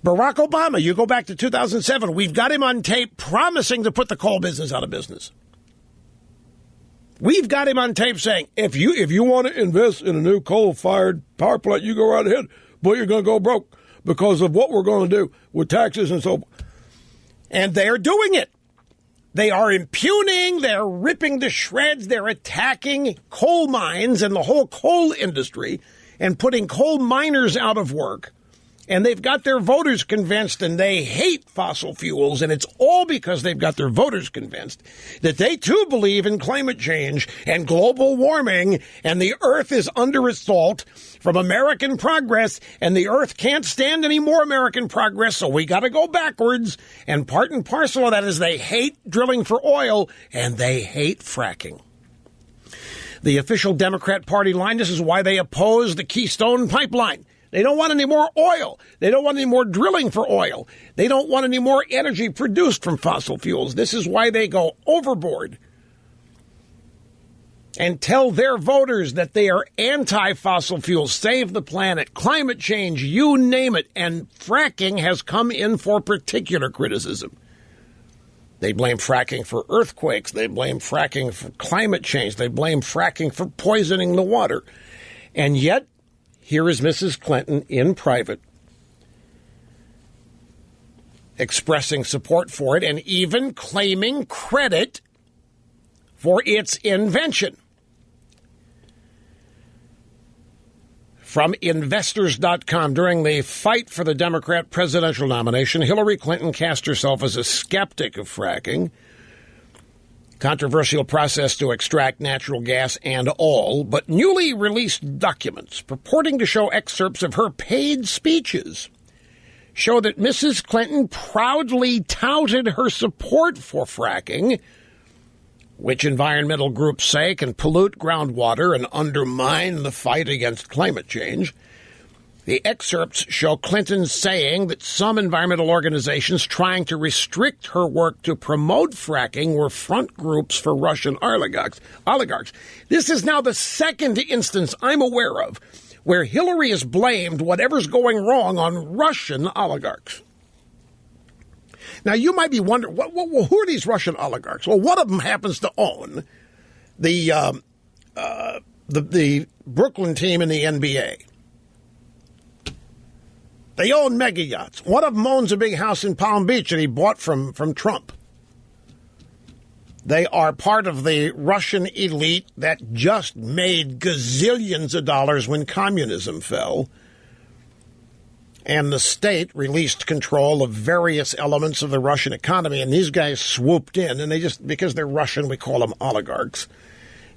Speaker 2: Barack Obama, you go back to 2007, we've got him on tape promising to put the coal business out of business. We've got him on tape saying, if you want to invest in a new coal-fired power plant, you go right ahead, but you're going to go broke because of what we're going to do with taxes and so forth. And they're doing it. They are impugning, they're ripping to shreds, they're attacking coal mines and the whole coal industry and putting coal miners out of work. And they've got their voters convinced, and they hate fossil fuels, and it's all because they've got their voters convinced that they, too, believe in climate change and global warming, and the Earth is under assault from American progress, and the Earth can't stand any more American progress, so we got to go backwards. And part and parcel of that is they hate drilling for oil, and they hate fracking. The official Democrat Party line, this is why they oppose the Keystone Pipeline. They don't want any more oil. They don't want any more drilling for oil. They don't want any more energy produced from fossil fuels. This is why they go overboard and tell their voters that they are anti-fossil fuels, save the planet, climate change, you name it. And fracking has come in for particular criticism. They blame fracking for earthquakes. They blame fracking for climate change. They blame fracking for poisoning the water. And yet, here is Mrs. Clinton in private expressing support for it and even claiming credit for its invention. From investors.com, during the fight for the Democrat presidential nomination, Hillary Clinton cast herself as a skeptic of fracking. Controversial process to extract natural gas and all, but newly released documents purporting to show excerpts of her paid speeches show that Mrs. Clinton proudly touted her support for fracking, which environmental groups say can pollute groundwater and undermine the fight against climate change. The excerpts show Clinton saying that some environmental organizations trying to restrict her work to promote fracking were front groups for Russian oligarchs. This is now the second instance I'm aware of where Hillary has blamed whatever's going wrong on Russian oligarchs. Now, you might be wondering, who are these Russian oligarchs? Well, one of them happens to own the Brooklyn team in the NBA. They own mega yachts. One of them owns a big house in Palm Beach that he bought from Trump. They are part of the Russian elite that just made gazillions of dollars when communism fell. And the state released control of various elements of the Russian economy. And these guys swooped in, and they just, because they're Russian, we call them oligarchs.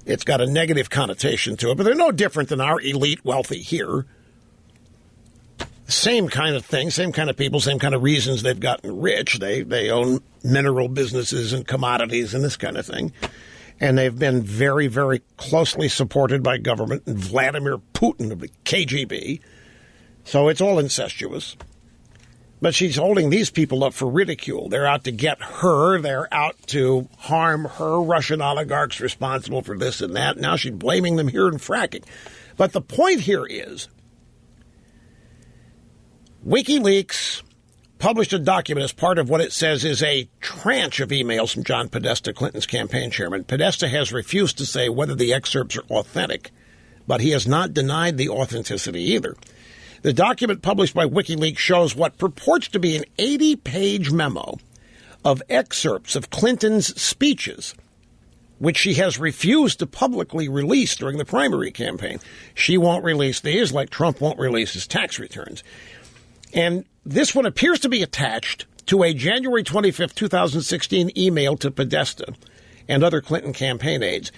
Speaker 2: It's got a negative connotation to it, but they're no different than our elite wealthy here. Same kind of thing, same kind of people, same kind of reasons they've gotten rich. They own mineral businesses and commodities and this kind of thing. And they've been very, very closely supported by government and Vladimir Putin of the KGB. So it's all incestuous. But she's holding these people up for ridicule. They're out to get her. They're out to harm her Russian oligarchs responsible for this and that. Now she's blaming them here in fracking. But the point here is WikiLeaks published a document as part of what it says is a tranche of emails from John Podesta, Clinton's campaign chairman. Podesta has refused to say whether the excerpts are authentic, but he has not denied the authenticity either. The document published by WikiLeaks shows what purports to be an 80-page memo of excerpts of Clinton's speeches, which she has refused to publicly release during the primary campaign. She won't release these like Trump won't release his tax returns. And this one appears to be attached to a January 25th, 2016 email to Podesta and other Clinton campaign aides.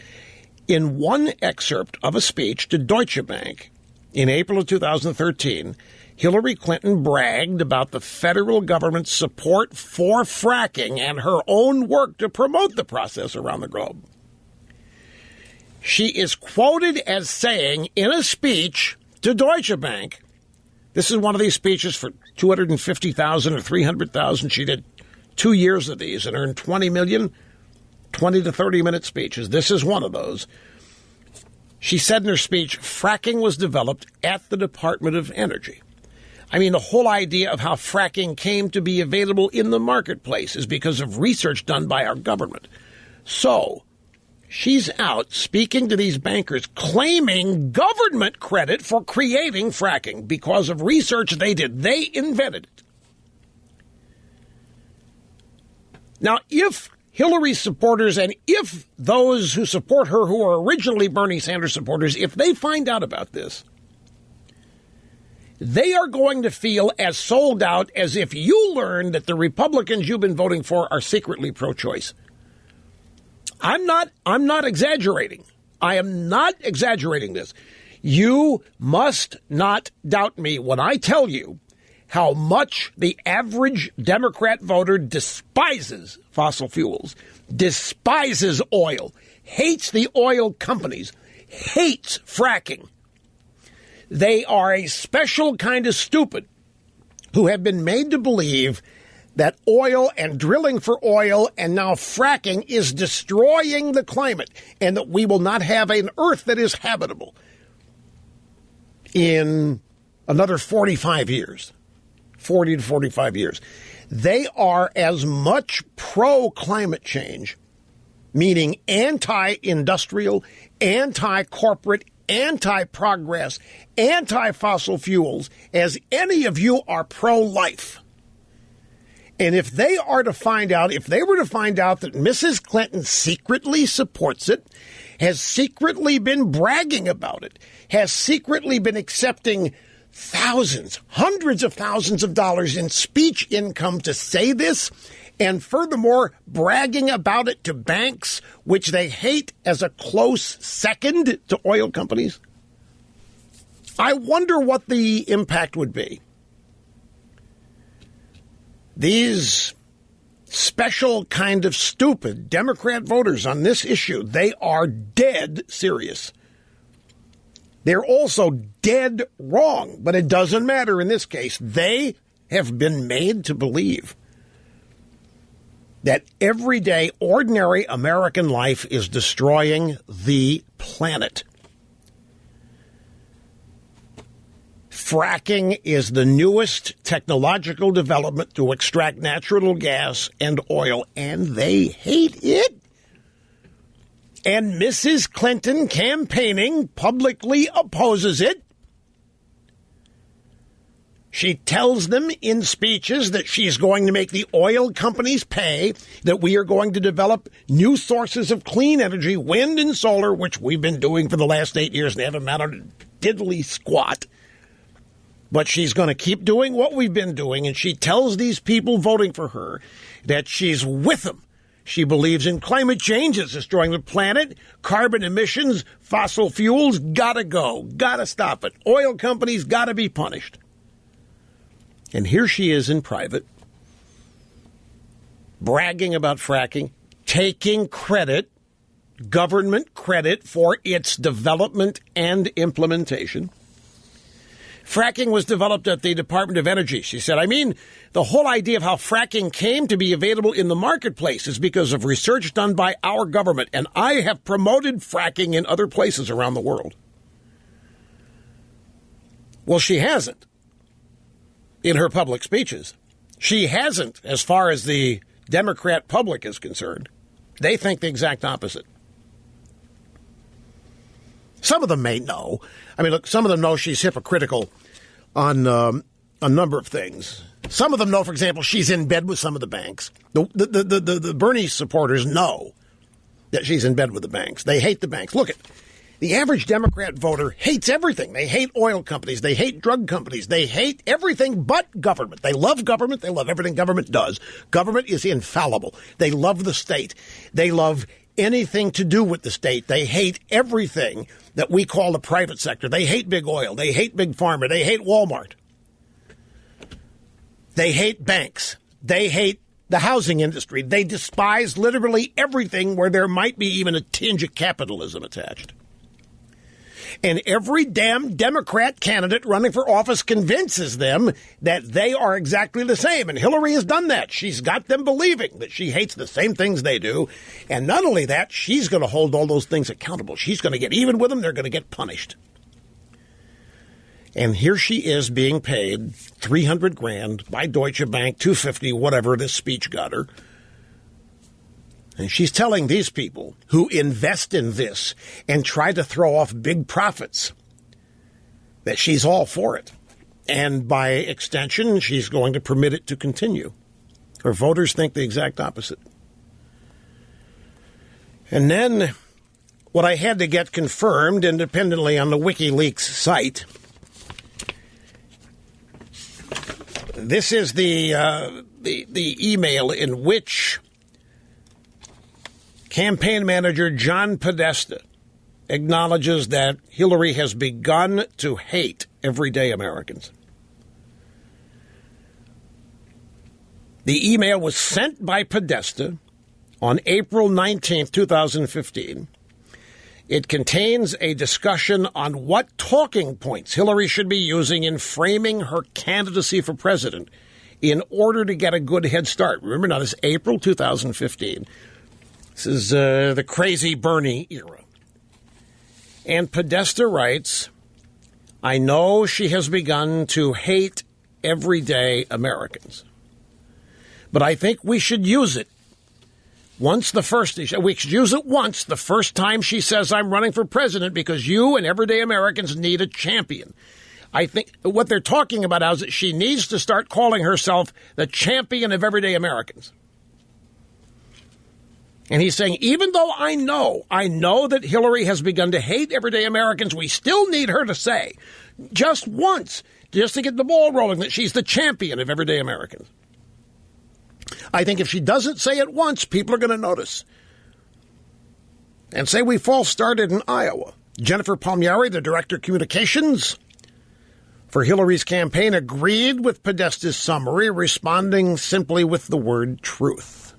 Speaker 2: In one excerpt of a speech to Deutsche Bank in April of 2013, Hillary Clinton bragged about the federal government's support for fracking and her own work to promote the process around the globe. She is quoted as saying in a speech to Deutsche Bank, this is one of these speeches for $250,000 or $300,000. She did 2 years of these and earned $20 million, 20 to 30-minute speeches. This is one of those. She said in her speech, fracking was developed at the Department of Energy. I mean, the whole idea of how fracking came to be available in the marketplace is because of research done by our government. So she's out speaking to these bankers, claiming government credit for creating fracking because of research they did. They invented it. Now, if Hillary's supporters and if those who support her who are originally Bernie Sanders supporters, if they find out about this, they are going to feel as sold out as if you learned that the Republicans you've been voting for are secretly pro-choice. I'm not exaggerating. I am not exaggerating this. You must not doubt me when I tell you how much the average Democrat voter despises fossil fuels, despises oil, hates the oil companies, hates fracking. They are a special kind of stupid who have been made to believe that oil and drilling for oil and now fracking is destroying the climate and that we will not have an earth that is habitable in another 45 years, 40 to 45 years. They are as much pro-climate change, meaning anti-industrial, anti-corporate, anti-progress, anti-fossil fuels, as any of you are pro-life. And if they were to find out that Mrs. Clinton secretly supports it, has secretly been bragging about it, has secretly been accepting thousands, hundreds of thousands of dollars in speech income to say this, and furthermore, bragging about it to banks, which they hate as a close second to oil companies, I wonder what the impact would be. These special kind of stupid Democrat voters on this issue, they are dead serious. They're also dead wrong, but it doesn't matter in this case. They have been made to believe that everyday, ordinary American life is destroying the planet. Fracking is the newest technological development to extract natural gas and oil, and they hate it. And Mrs. Clinton, campaigning, publicly opposes it. She tells them in speeches that she's going to make the oil companies pay, that we are going to develop new sources of clean energy, wind and solar, which we've been doing for the last 8 years and haven't mattered diddly squat. But she's going to keep doing what we've been doing, and she tells these people voting for her that she's with them. She believes in climate change is destroying the planet, carbon emissions, fossil fuels, gotta go, gotta stop it. Oil companies gotta be punished. And here she is in private, bragging about fracking, taking credit, government credit for its development and implementation. Fracking was developed at the Department of Energy, she said. I mean, the whole idea of how fracking came to be available in the marketplace is because of research done by our government, and I have promoted fracking in other places around the world. Well, she hasn't in her public speeches. She hasn't as far as the Democrat public is concerned. They think the exact opposite. Some of them may know. I mean, look, some of them know she's hypocritical on a number of things. Some of them know, for example, she's in bed with some of the banks. The Bernie supporters know that she's in bed with the banks. They hate the banks. Look, the average Democrat voter hates everything. They hate oil companies. They hate drug companies. They hate everything but government. They love government. They love everything government does. Government is infallible. They love the state. They love anything to do with the state. They hate everything that we call the private sector. They hate big oil. They hate big pharma. They hate Walmart. They hate banks. They hate the housing industry. They despise literally everything where there might be even a tinge of capitalism attached. And every damn Democrat candidate running for office convinces them that they are exactly the same. And Hillary has done that. She's got them believing that she hates the same things they do. And not only that, she's going to hold all those things accountable. She's going to get even with them. They're going to get punished. And here she is being paid $300,000 by Deutsche Bank, $250,000, whatever this speech got her. And she's telling these people who invest in this and try to throw off big profits that she's all for it. And by extension, she's going to permit it to continue. Her voters think the exact opposite. And then what I had to get confirmed independently on the WikiLeaks site, this is the email in which campaign manager John Podesta acknowledges that Hillary has begun to hate everyday Americans. The email was sent by Podesta on April 19, 2015. It contains a discussion on what talking points Hillary should be using in framing her candidacy for president in order to get a good head start. Remember, now this is April 2015. This is the crazy Bernie era. And Podesta writes, I know she has begun to hate everyday Americans, but I think we should use it we should use it once the first time she says I'm running for president because you and everyday Americans need a champion. I think what they're talking about is that she needs to start calling herself the champion of everyday Americans. And he's saying, even though I know that Hillary has begun to hate everyday Americans, we still need her to say, just once, just to get the ball rolling, that she's the champion of everyday Americans. I think if she doesn't say it once, people are going to notice. And say we false started in Iowa. Jennifer Palmieri, the director of communications for Hillary's campaign, agreed with Podesta's summary, responding simply with the word truth.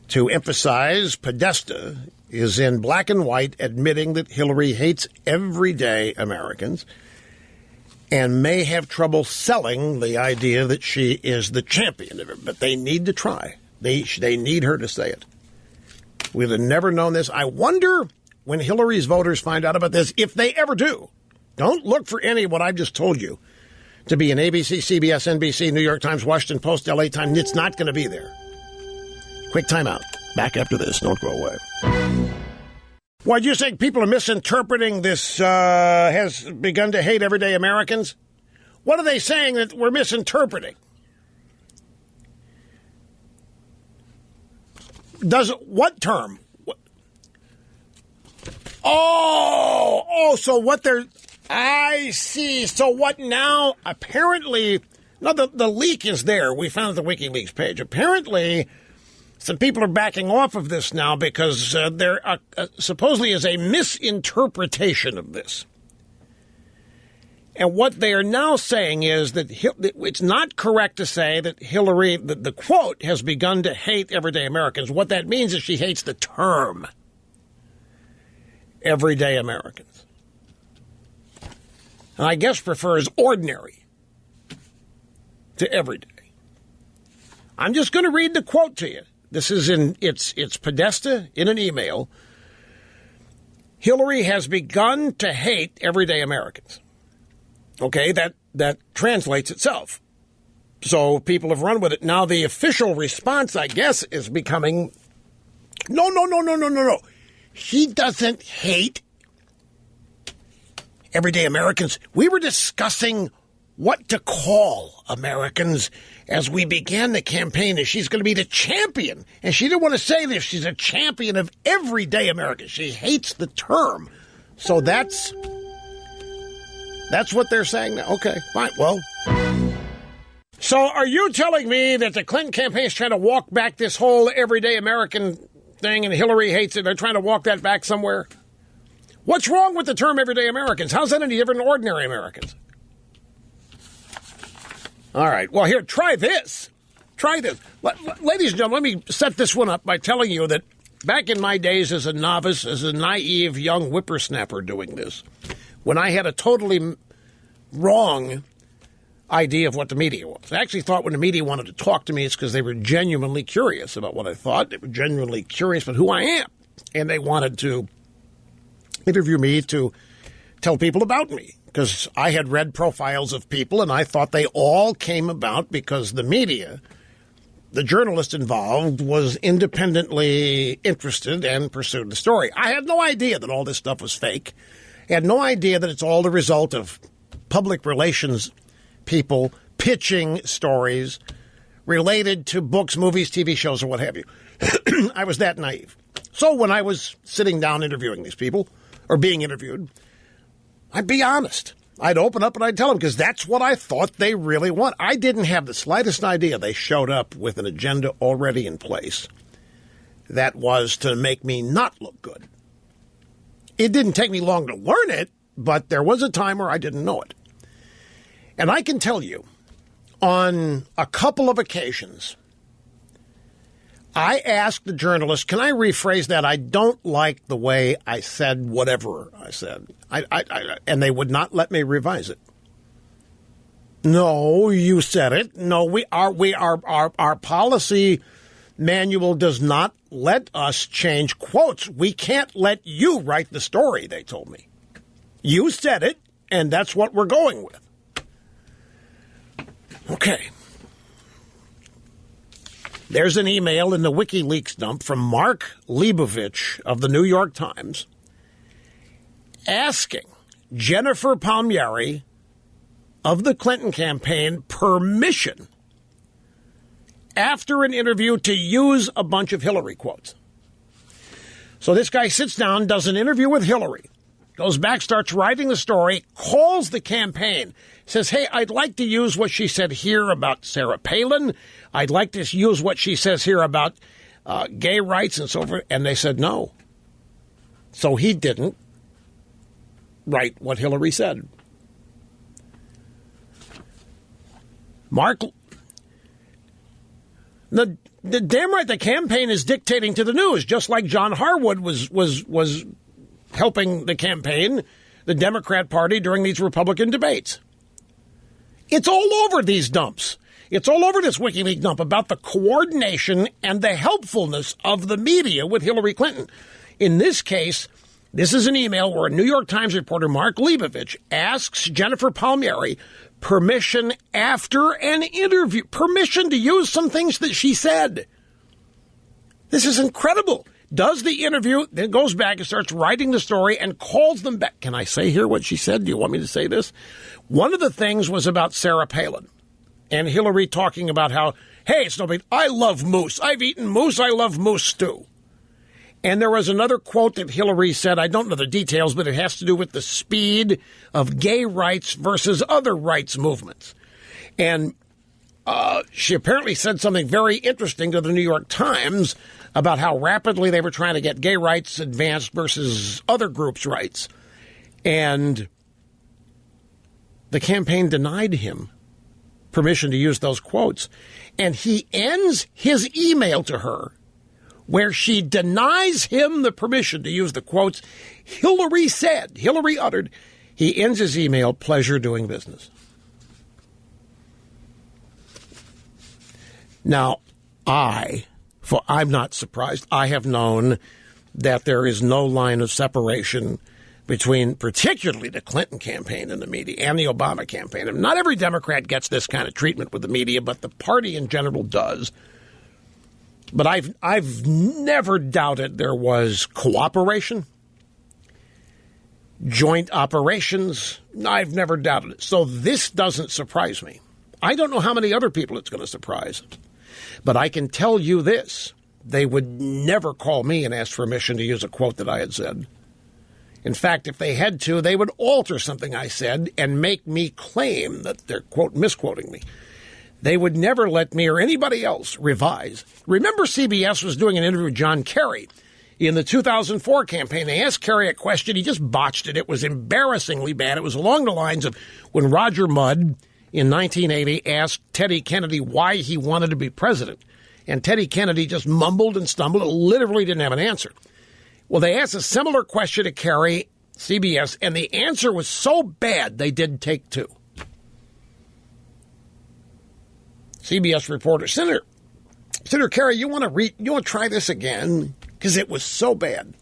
Speaker 2: To emphasize, Podesta is in black and white admitting that Hillary hates everyday Americans and may have trouble selling the idea that she is the champion of it. But they need to try. They need her to say it. We'd have never known this. I wonder when Hillary's voters find out about this, if they ever do. Don't look for any of what I've just told you to be in ABC, CBS, NBC, New York Times, Washington Post, LA Times. It's not going to be there. Quick timeout. Back after this. Don't go away. Why do you think people are misinterpreting this has begun to hate everyday Americans? What are they saying that we're misinterpreting? What term? So what they're... I see. So what now? Apparently... No, the leak is there. We found the WikiLeaks page. Apparently... Some people are backing off of this now because there supposedly is a misinterpretation of this. And what they are now saying is that it's not correct to say that Hillary, the quote, has begun to hate everyday Americans. What that means is she hates the term everyday Americans. And I guess prefers ordinary to everyday. I'm just going to read the quote to you. This is it's Podesta in an email. Hillary has begun to hate everyday Americans. Okay, that translates itself. So people have run with it. Now the official response, I guess, is becoming, no. He doesn't hate everyday Americans. We were discussing what to call Americans as we began the campaign, and she's going to be the champion. And she didn't want to say this. She's a champion of everyday Americans. She hates the term. So that's what they're saying now. Okay, fine. Well, so are you telling me that the Clinton campaign is trying to walk back this whole everyday American thing and Hillary hates it? They're trying to walk that back somewhere? What's wrong with the term everyday Americans? How's that any different than ordinary Americans? All right. Well, here, try this. Try this. Ladies and gentlemen, let me set this one up by telling you that back in my days as a novice, as a naive young whippersnapper doing this, when I had a totally wrong idea of what the media was. I actually thought when the media wanted to talk to me, it's because they were genuinely curious about what I thought. They were genuinely curious about who I am. And they wanted to interview me to tell people about me. Because I had read profiles of people, and I thought they all came about because the media, the journalist involved, was independently interested and pursued the story. I had no idea that all this stuff was fake. I had no idea that it's all the result of public relations people pitching stories related to books, movies, TV shows, or what have you. I was that naive. So when I was sitting down interviewing these people, or being interviewed, I'd be honest. I'd open up and I'd tell them because that's what I thought they really want. I didn't have the slightest idea they showed up with an agenda already in place that was to make me not look good. It didn't take me long to learn it, but there was a time where I didn't know it. And I can tell you, on a couple of occasions, I asked the journalist, can I rephrase that? I don't like the way I said whatever I said. And they would not let me revise it. No, you said it. No, our policy manual does not let us change quotes. We can't let you write the story, they told me. You said it, and that's what we're going with. Okay. There's an email in the WikiLeaks dump from Mark Leibovich of the New York Times asking Jennifer Palmieri of the Clinton campaign permission after an interview to use a bunch of Hillary quotes. So this guy sits down, does an interview with Hillary, goes back, starts writing the story, calls the campaign, says, hey, I'd like to use what she said here about Sarah Palin. I'd like to use what she says here about gay rights and so forth. And they said no. So he didn't write what Hillary said. Mark, the damn right, the campaign is dictating to the news, just like John Harwood was helping the campaign, the Democrat Party, during these Republican debates. It's all over these dumps. It's all over this WikiLeaks dump about the coordination and the helpfulness of the media with Hillary Clinton. In this case, this is an email where a New York Times reporter, Mark Leibovich, asks Jennifer Palmieri permission after an interview, permission to use some things that she said. This is incredible. Does the interview, then goes back and starts writing the story and calls them back. Can I say here what she said? Do you want me to say this? One of the things was about Sarah Palin and Hillary talking about how, hey, it's no big, I love moose. I've eaten moose. I love moose stew. And there was another quote that Hillary said, I don't know the details, but it has to do with the speed of gay rights versus other rights movements. And she apparently said something very interesting to the New York Times about how rapidly they were trying to get gay rights advanced versus other groups' rights. And the campaign denied him permission to use those quotes. And he ends his email to her where she denies him the permission to use the quotes Hillary uttered. He ends his email, pleasure doing business. Now, I'm not surprised. I have known that there is no line of separation between particularly the Clinton campaign and the media and the Obama campaign. And not every Democrat gets this kind of treatment with the media, but the party in general does. But I've never doubted there was cooperation, joint operations. I've never doubted it. So this doesn't surprise me. I don't know how many other people it's going to surprise. But I can tell you this. They would never call me and ask permission to use a quote that I had said. In fact, if they had to, they would alter something I said and make me claim that they're, quote, misquoting me. They would never let me or anybody else revise. Remember, CBS was doing an interview with John Kerry in the 2004 campaign. They asked Kerry a question. He just botched it. It was embarrassingly bad. It was along the lines of when Roger Mudd in 1980 asked Teddy Kennedy why he wanted to be president. And Teddy Kennedy just mumbled and stumbled and literally didn't have an answer. Well, they asked a similar question to Kerry, CBS, and the answer was so bad they did take two. CBS reporter, Senator Kerry, you want to try this again? Because it was so bad.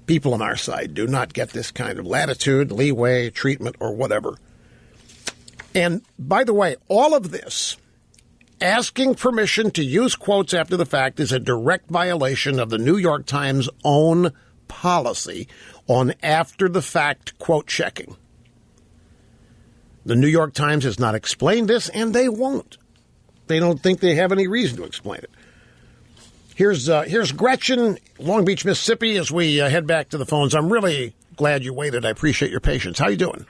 Speaker 2: People on our side do not get this kind of latitude, leeway, treatment, or whatever. And by the way, all of this, asking permission to use quotes after the fact, is a direct violation of the New York Times' own policy on after-the-fact quote checking. The New York Times has not explained this, and they won't. They don't think they have any reason to explain it. Here's Gretchen, Long Beach, Mississippi, as we head back to the phones. I'm really glad you waited. I appreciate your patience. How you doing?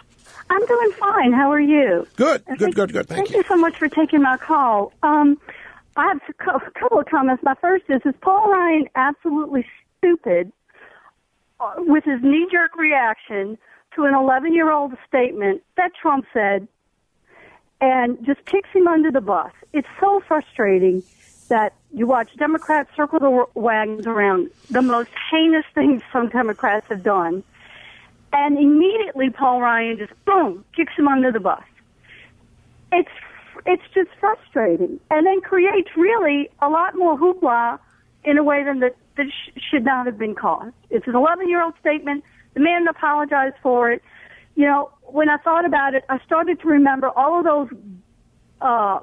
Speaker 6: I'm doing fine. How are you?
Speaker 2: Good. Thank
Speaker 6: you so much for taking my call. I have a couple of comments. My first is Paul Ryan absolutely stupid with his knee-jerk reaction to an 11-year-old statement that Trump said and just kicks him under the bus? It's so frustrating that you watch Democrats circle the wagons around the most heinous things some Democrats have done, and immediately Paul Ryan just, boom, kicks him under the bus. It's just frustrating, and then creates really a lot more hoopla in a way than that should not have been caused. It's an 11-year-old statement. The man apologized for it. You know, when I thought about it, I started to remember all of those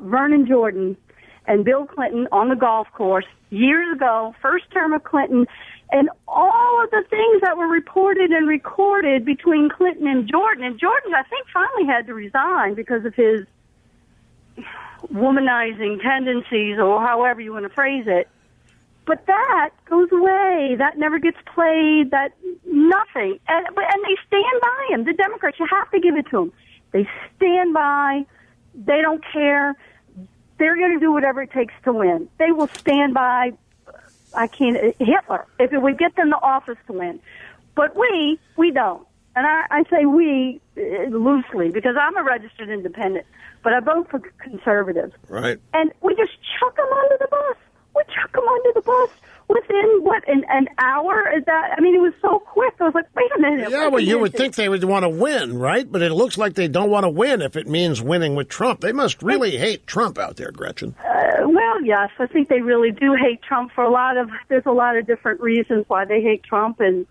Speaker 6: Vernon Jordan and Bill Clinton on the golf course years ago, first term of Clinton, and all of the things that were reported and recorded between Clinton and Jordan. And Jordan, I think, finally had to resign because of his womanizing tendencies, or however you want to phrase it. But that goes away. That never gets played. That nothing. And they stand by him. The Democrats, you have to give it to them. They stand by. They don't care. They're going to do whatever it takes to win. They will stand by. Hitler, if it would get them the office to win. But we don't. And I say we loosely because I'm a registered independent, but I vote for conservatives.
Speaker 2: Right.
Speaker 6: And we just chuck them under the bus. We chuck them under the bus within, an hour? Is that? I mean, it was so quick. I was like, wait a minute.
Speaker 2: Yeah, well, you would think they would want to win, right? But it looks like they don't want to win if it means winning with Trump. They must really hate Trump out there, Gretchen.
Speaker 6: Well, yes, I think they really do hate Trump there's a lot of different reasons why they hate Trump, and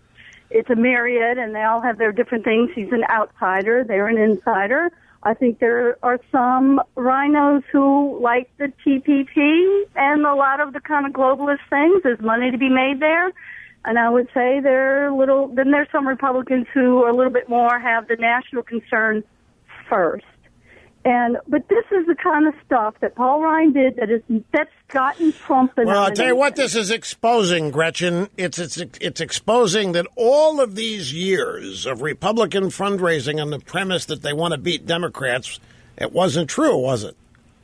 Speaker 6: it's a myriad, and they all have their different things. He's an outsider. They're an insider. I think there are some rhinos who like the TPP and a lot of the kind of globalist things. There's money to be made there. And I would say then there's some Republicans who are a little bit more have the national concern first. But this is the kind of stuff that Paul Ryan did that's gotten Trump.
Speaker 2: Well, I'll tell you what this is exposing, Gretchen. It's exposing that all of these years of Republican fundraising on the premise that they want to beat Democrats, it wasn't true, was it?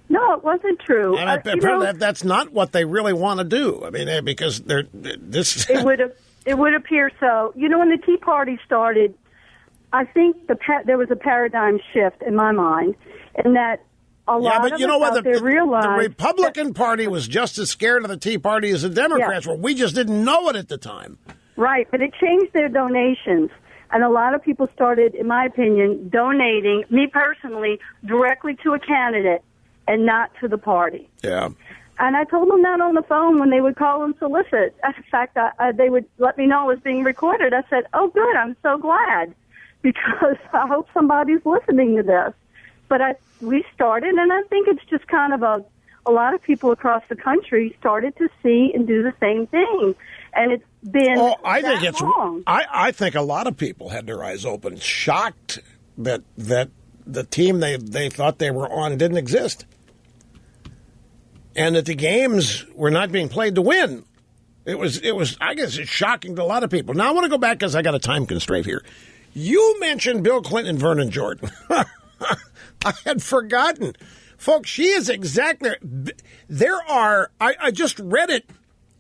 Speaker 6: No, it wasn't true.
Speaker 2: And that's not what they really want to do. I mean, because this.
Speaker 6: It would appear so. You know, when the Tea Party started, I think there was a paradigm shift in my mind, in that a lot of us out there realized
Speaker 2: the Republican Party was just as scared of the Tea Party as the Democrats were. We just didn't know it at the time.
Speaker 6: Right, but it changed their donations. And a lot of people started, in my opinion, donating, me personally, directly to a candidate and not to the party.
Speaker 2: Yeah.
Speaker 6: And I told them that on the phone when they would call and solicit. In fact, they would let me know it was being recorded. I said, oh, good, I'm so glad, because I hope somebody's listening to this. But we started, and I think it's just kind of a lot of people across the country started to see and do the same thing. And it's been long.
Speaker 2: I think a lot of people had their eyes open, shocked that the team they thought they were on didn't exist, and that the games were not being played to win. It was. I guess it's shocking to a lot of people. Now I want to go back because I got a time constraint here. You mentioned Bill Clinton and Vernon Jordan. I had forgotten, folks. She is exactly. There are. I just read it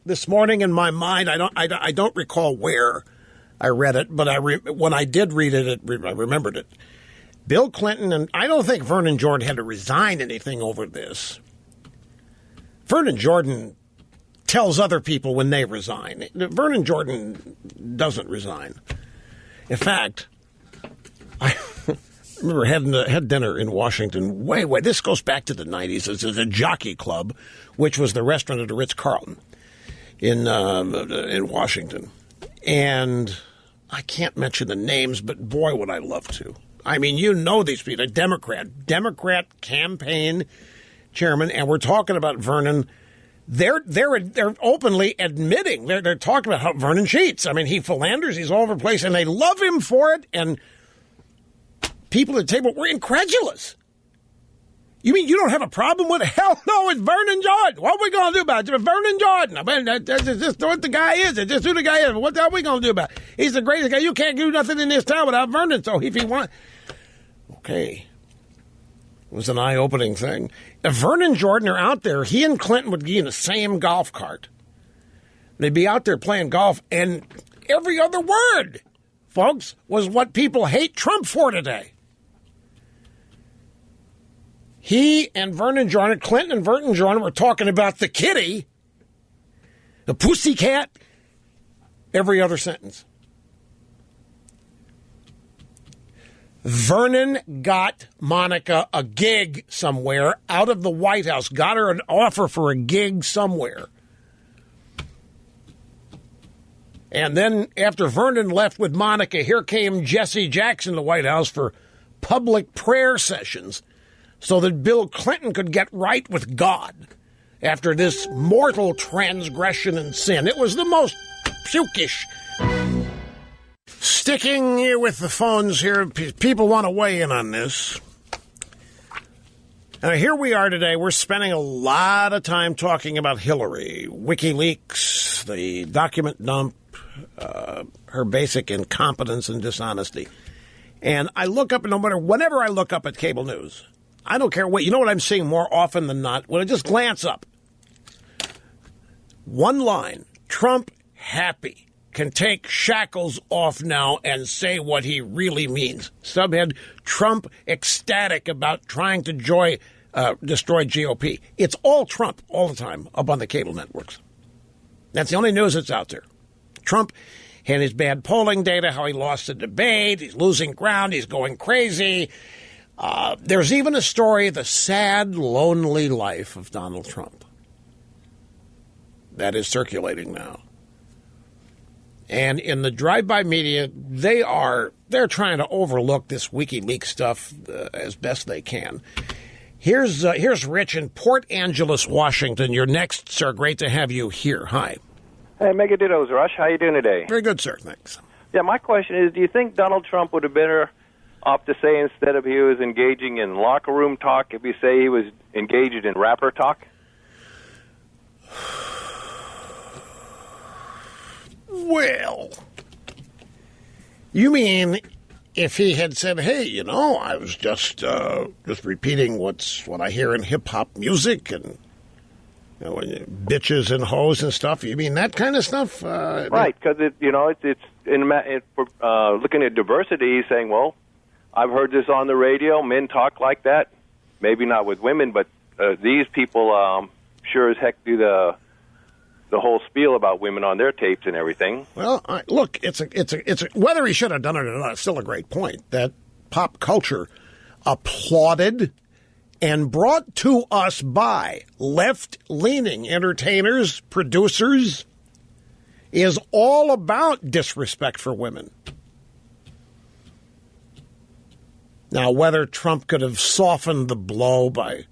Speaker 2: this morning in my mind. I don't recall where I read it, but when I did read it, I remembered it. Bill Clinton, and I don't think Vernon Jordan had to resign anything over this. Vernon Jordan tells other people when they resign. Vernon Jordan doesn't resign. In fact, I remember had dinner in Washington. This goes back to the 90s. This is a Jockey Club, which was the restaurant at the Ritz-Carlton in Washington. And I can't mention the names, but boy, would I love to. I mean, you know these people, Democrat campaign chairman, and we're talking about Vernon. They're openly admitting, they're talking about how Vernon cheats. I mean, he philanders, he's all over the place, and they love him for it, and people at the table were incredulous. You mean you don't have a problem with it? Hell no, it's Vernon Jordan. What are we going to do about it? Vernon Jordan. I mean, that's just what the guy is. It's just who the guy is. What are we going to do about it? He's the greatest guy. You can't do nothing in this town without Vernon, so if he wants... Okay. It was an eye-opening thing. If Vernon Jordan are out there, he and Clinton would be in the same golf cart. They'd be out there playing golf, and every other word, folks, was what people hate Trump for today. He and Vernon Jordan, Clinton and Vernon Jordan, were talking about the kitty, the pussycat, every other sentence. Vernon got Monica a gig somewhere out of the White House, got her an offer for a gig somewhere. And then after Vernon left with Monica, here came Jesse Jackson to the White House for public prayer sessions so that Bill Clinton could get right with God after this mortal transgression and sin. It was the most pukish. Sticking with the phones here, people want to weigh in on this. Here we are today. We're spending a lot of time talking about Hillary, WikiLeaks, the document dump, her basic incompetence and dishonesty. And I look up, whenever I look up at cable news, I don't care what, you know what I'm seeing more often than not? When I just glance up. One line, Trump happy. Can take shackles off now and say what he really means. Subhead, Trump ecstatic about trying to destroy GOP. It's all Trump all the time up on the cable networks. That's the only news that's out there. Trump and his bad polling data, how he lost the debate, he's losing ground, he's going crazy. There's even a story, the sad, lonely life of Donald Trump. That is circulating now. And in the drive-by media, they're trying to overlook this WikiLeaks stuff as best they can. Here's Rich in Port Angeles, Washington. You're next, sir. Great to have you here. Hi.
Speaker 7: Hey, Megadittos, Rush. How you doing today?
Speaker 2: Very good, sir. Thanks.
Speaker 7: Yeah, my question is, do you think Donald Trump would have been better off to say instead of he was engaging in locker room talk, if you say he was engaged in rapper talk?
Speaker 2: Well, you mean if he had said, hey, I was just repeating what I hear in hip-hop music and bitches and hoes and stuff. You mean that kind of stuff?
Speaker 7: Right, because it's looking at diversity, saying, well, I've heard this on the radio. Men talk like that. Maybe not with women, but these people sure as heck do the whole spiel about women on their tapes and everything.
Speaker 2: Well, look, it's whether he should have done it or not, it's still a great point that pop culture applauded and brought to us by left-leaning entertainers, producers, is all about disrespect for women. Now, whether Trump could have softened the blow by...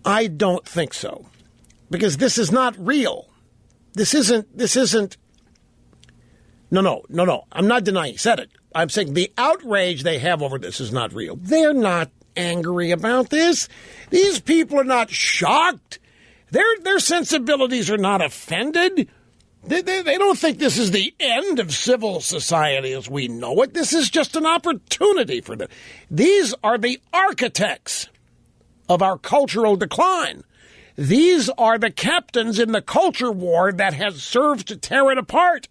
Speaker 2: I don't think so. Because this is not real. This isn't... No. I'm not denying he said it. I'm saying the outrage they have over this is not real. They're not angry about this. These people are not shocked. Their sensibilities are not offended. They don't think this is the end of civil society as we know it. This is just an opportunity for them. These are the architects of our cultural decline. These are the captains in the culture war that has served to tear it apart.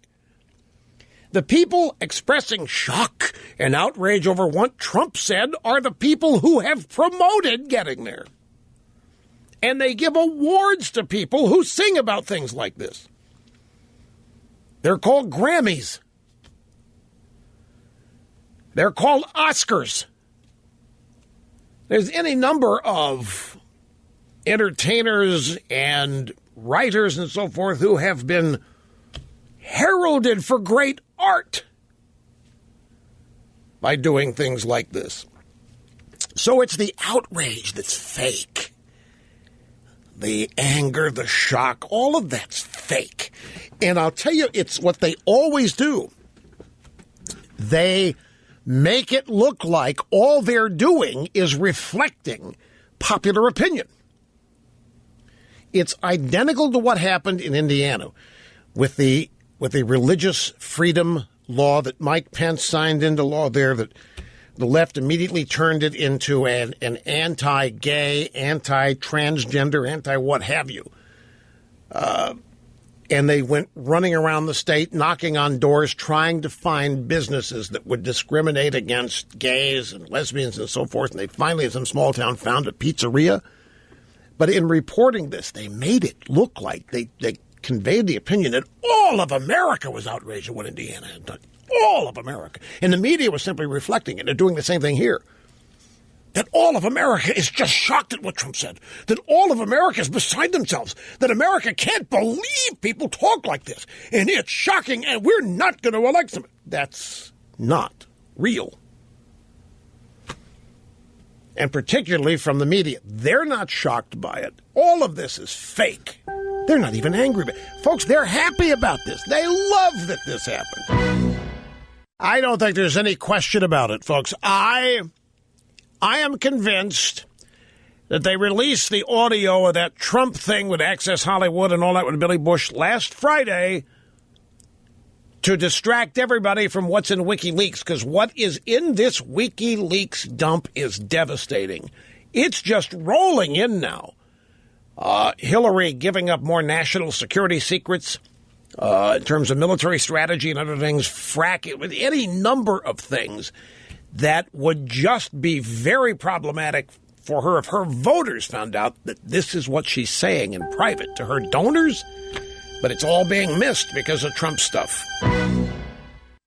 Speaker 2: The people expressing shock and outrage over what Trump said are the people who have promoted getting there. And they give awards to people who sing about things like this. They're called Grammys. They're called Oscars. There's any number of entertainers and writers and so forth who have been heralded for great art by doing things like this. So it's the outrage that's fake. The anger, the shock, all of that's fake. And I'll tell you, it's what they always do. They make it look like all they're doing is reflecting popular opinion. It's identical to what happened in Indiana with the religious freedom law that Mike Pence signed into law there, that the left immediately turned it into an anti-gay, anti-transgender, anti-what have you. And they went running around the state, knocking on doors, trying to find businesses that would discriminate against gays and lesbians and so forth. And they finally, in some small town, found a pizzeria. But in reporting this, they made it look like they conveyed the opinion that all of America was outraged at what Indiana had done. All of America. And the media was simply reflecting it. They're doing the same thing here. That all of America is just shocked at what Trump said. That all of America is beside themselves. That America can't believe people talk like this. And it's shocking, and we're not going to elect them. That's not real. And particularly from the media. They're not shocked by it. All of this is fake. They're not even angry about it. Folks, they're happy about this. They love that this happened. I don't think there's any question about it, folks. I am convinced that they released the audio of that Trump thing with Access Hollywood and all that with Billy Bush last Friday to distract everybody from what's in WikiLeaks, because what is in this WikiLeaks dump is devastating. It's just rolling in now. Hillary giving up more national security secrets in terms of military strategy and other things, with any number of things that would just be very problematic for her if her voters found out that this is what she's saying in private to her donors. But it's all being missed because of Trump stuff.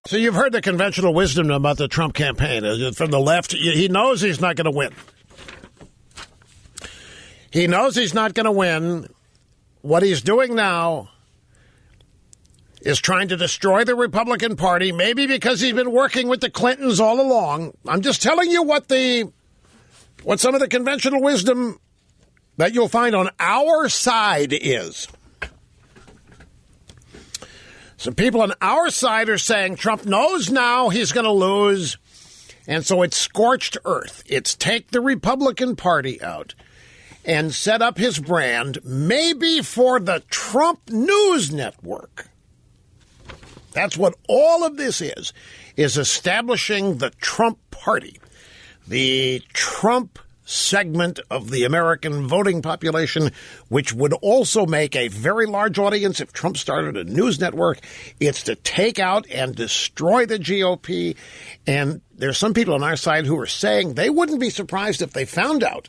Speaker 2: So you've heard the conventional wisdom about the Trump campaign. From the left, he knows he's not going to win. He knows he's not going to win. What he's doing now is trying to destroy the Republican Party, maybe because he's been working with the Clintons all along. I'm just telling you what some of the conventional wisdom that you'll find on our side is. Some people on our side are saying Trump knows now he's going to lose, and so it's scorched earth. It's take the Republican Party out and set up his brand, maybe for the Trump News Network. That's what all of this is establishing the Trump Party, the Trump segment of the American voting population, which would also make a very large audience if Trump started a news network. It's to take out and destroy the GOP. And there's some people on our side who are saying they wouldn't be surprised if they found out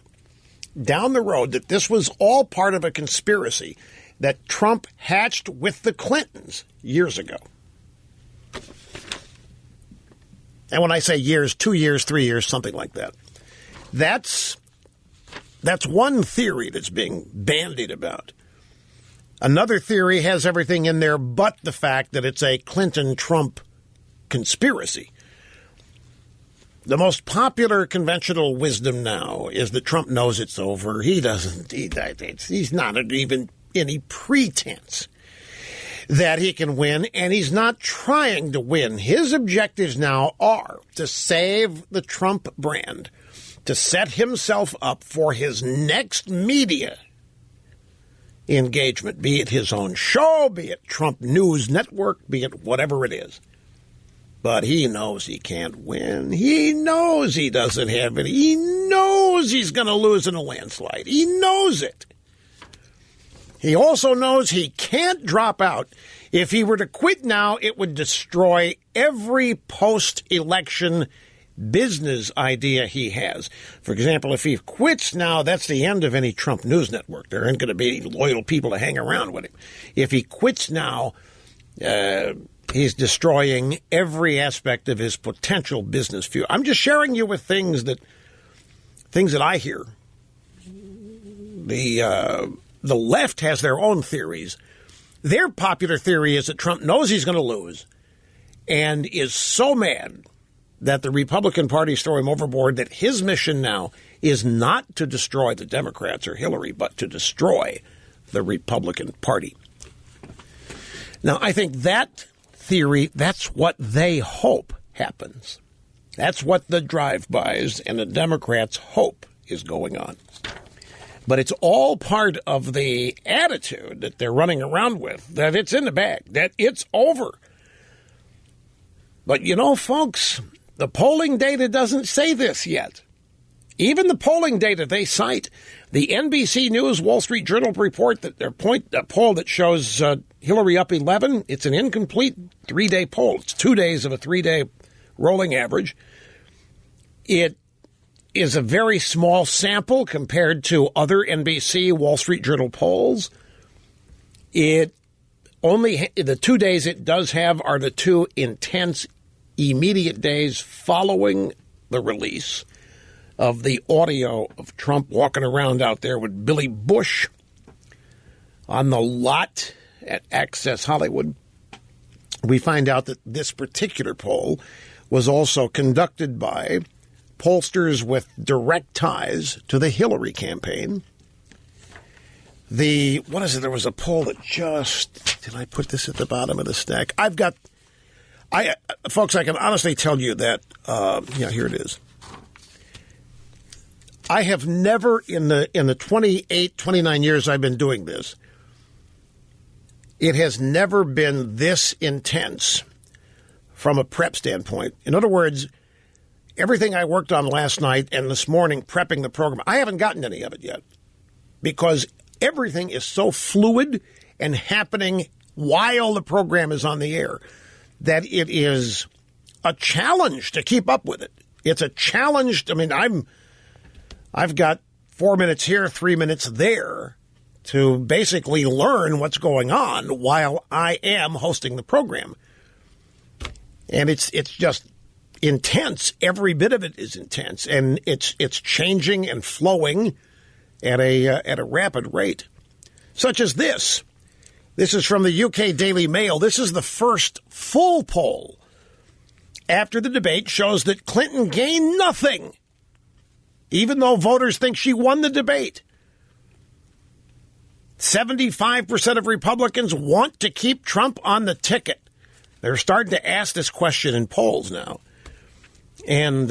Speaker 2: down the road that this was all part of a conspiracy that Trump hatched with the Clintons years ago. And when I say years, 2 years, 3 years, something like that. That's one theory that's being bandied about. Another theory has everything in there but the fact that it's a Clinton-Trump conspiracy. The most popular conventional wisdom now is that Trump knows it's over. He doesn't. He's not even any pretense that he can win, and he's not trying to win. His objectives now are to save the Trump brand, to set himself up for his next media engagement, be it his own show, be it Trump News Network, be it whatever it is. But he knows he can't win. He knows he doesn't have it. He knows he's going to lose in a landslide. He knows it. He also knows he can't drop out. If he were to quit now, it would destroy every post-election business idea he has. For example, if he quits now, that's the end of any Trump News Network. There aren't going to be loyal people to hang around with him. If he quits now, he's destroying every aspect of his potential business future. I'm just sharing you with things that I hear. The left has their own theories. Their popular theory is that Trump knows he's going to lose and is so mad that the Republican Party throw him overboard that his mission now is not to destroy the Democrats or Hillary, but to destroy the Republican Party. Now, I think that theory, that's what they hope happens. That's what the drive-bys and the Democrats hope is going on. But it's all part of the attitude that they're running around with, that it's in the bag, that it's over. But, you know, folks, the polling data doesn't say this yet. Even the polling data they cite, the NBC News Wall Street Journal report, a poll that shows Hillary up 11, it's an incomplete 3-day poll. It's 2 days of a 3-day rolling average. It is a very small sample compared to other NBC Wall Street Journal polls. The 2 days it does have are the 2 intense, immediate days following the release of the audio of Trump walking around out there with Billy Bush on the lot at Access Hollywood. We find out that this particular poll was also conducted by pollsters with direct ties to the Hillary campaign. There was a poll that did I put this at the bottom of the stack? Folks, I can honestly tell you that, here it is. I have never, in the 28, 29 years I've been doing this, it has never been this intense from a prep standpoint. In other words, everything I worked on last night and this morning prepping the program, I haven't gotten any of it yet because everything is so fluid and happening while the program is on the air that it is a challenge to keep up with it. It's a challenge. I mean, I've got 4 minutes here, 3 minutes there to basically learn what's going on while I am hosting the program. And it's just intense. Every bit of it is intense, and it's changing and flowing at a rapid rate. Such as this. This is from the UK Daily Mail. This is the first full poll after the debate shows that Clinton gained nothing, even though voters think she won the debate. 75% of Republicans want to keep Trump on the ticket. They're starting to ask this question in polls now. And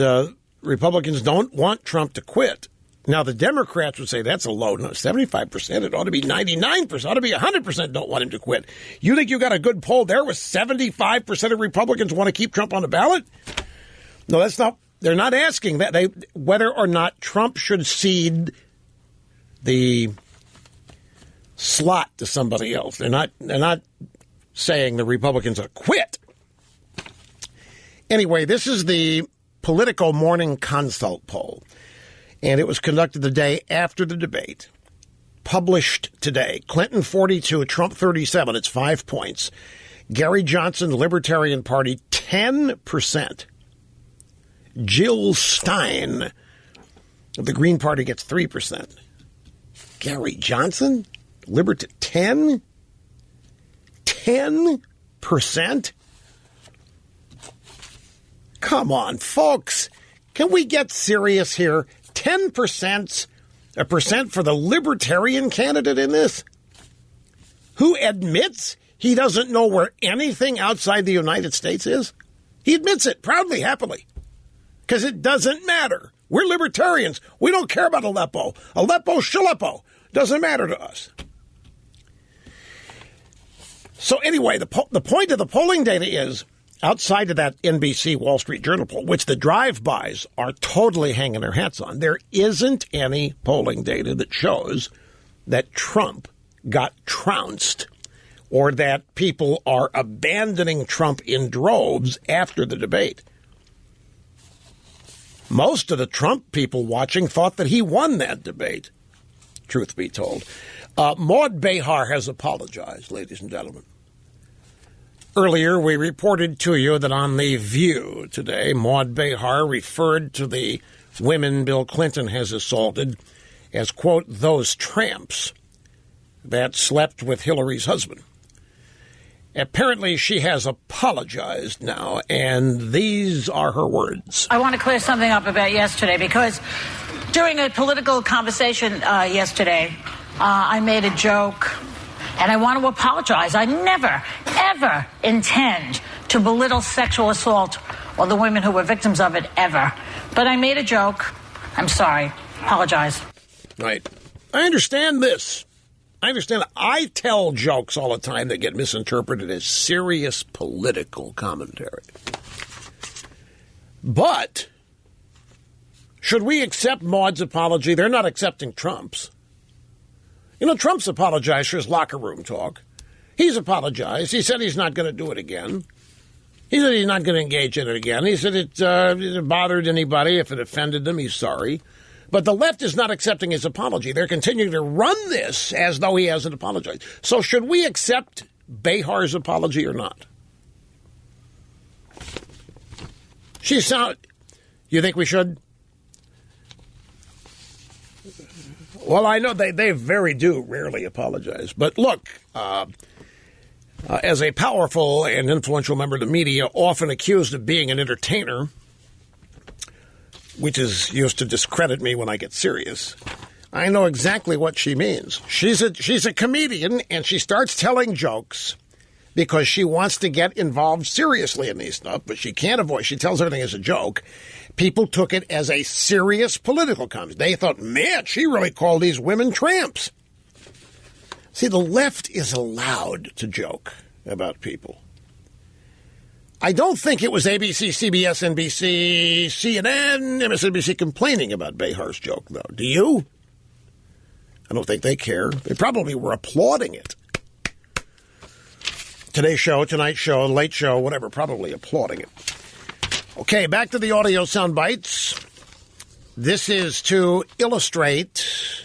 Speaker 2: Republicans don't want Trump to quit. Now, the Democrats would say that's a low number. 75%. It ought to be 99%. Ought to be 100% don't want him to quit. You think you got a good poll there with 75% of Republicans want to keep Trump on the ballot? No, that's not They're not asking that whether or not Trump should cede the slot to somebody else. They're not saying the Republicans are quit. Anyway, this is the Politico Morning Consult poll, and it was conducted the day after the debate. Published today. Clinton 42, Trump 37. It's 5 points. Gary Johnson, Libertarian Party, 10%. Jill Stein of the Green Party gets 3%. Gary Johnson, 10%? 10%? Come on, folks. Can we get serious here? 10%? A percent for the Libertarian candidate in this? Who admits he doesn't know where anything outside the United States is? He admits it proudly, happily. Because it doesn't matter. We're libertarians. We don't care about Aleppo. Aleppo, Shaleppo. Doesn't matter to us. So anyway, the point of the polling data is, outside of that NBC Wall Street Journal poll, which the drive-bys are totally hanging their hats on, there isn't any polling data that shows that Trump got trounced or that people are abandoning Trump in droves after the debate. Most of the Trump people watching thought that he won that debate, truth be told. Maud Behar has apologized, ladies and gentlemen. Earlier, we reported to you that on The View today, Maud Behar referred to the women Bill Clinton has assaulted as, quote, those tramps that slept with Hillary's husband. Apparently, she has apologized now, and these are her words.
Speaker 8: I want to clear something up about yesterday, because during a political conversation yesterday, I made a joke. And I want to apologize. I never, ever intend to belittle sexual assault or the women who were victims of it, ever. But I made a joke. I'm sorry. Apologize.
Speaker 2: Right. I understand this. I tell jokes all the time that get misinterpreted as serious political commentary. But should we accept Maud's apology? They're not accepting Trump's. You know, Trump's apologized for his locker room talk. He's apologized. He said he's not going to do it again. He said he's not going to engage in it again. He said it bothered anybody. If it offended them, he's sorry. But the left is not accepting his apology. They're continuing to run this as though he hasn't apologized. So should we accept Behar's apology or not? You think we should? Well, I know they very do rarely apologize. But look, as a powerful and influential member of the media, often accused of being an entertainer, which is used to discredit me when I get serious, I know exactly what she means. She's a comedian, and she starts telling jokes because she wants to get involved seriously in these stuff, but she can't avoid. She tells everything as a joke. People took it as a serious political comment. They thought, man, she really called these women tramps. See, the left is allowed to joke about people. I don't think it was ABC, CBS, NBC, CNN, MSNBC complaining about Behar's joke, though. Do you? I don't think they care. They probably were applauding it. Today's Show, Tonight's Show, Late Show, whatever, probably applauding it. Okay, back to the audio sound bites. This is to illustrate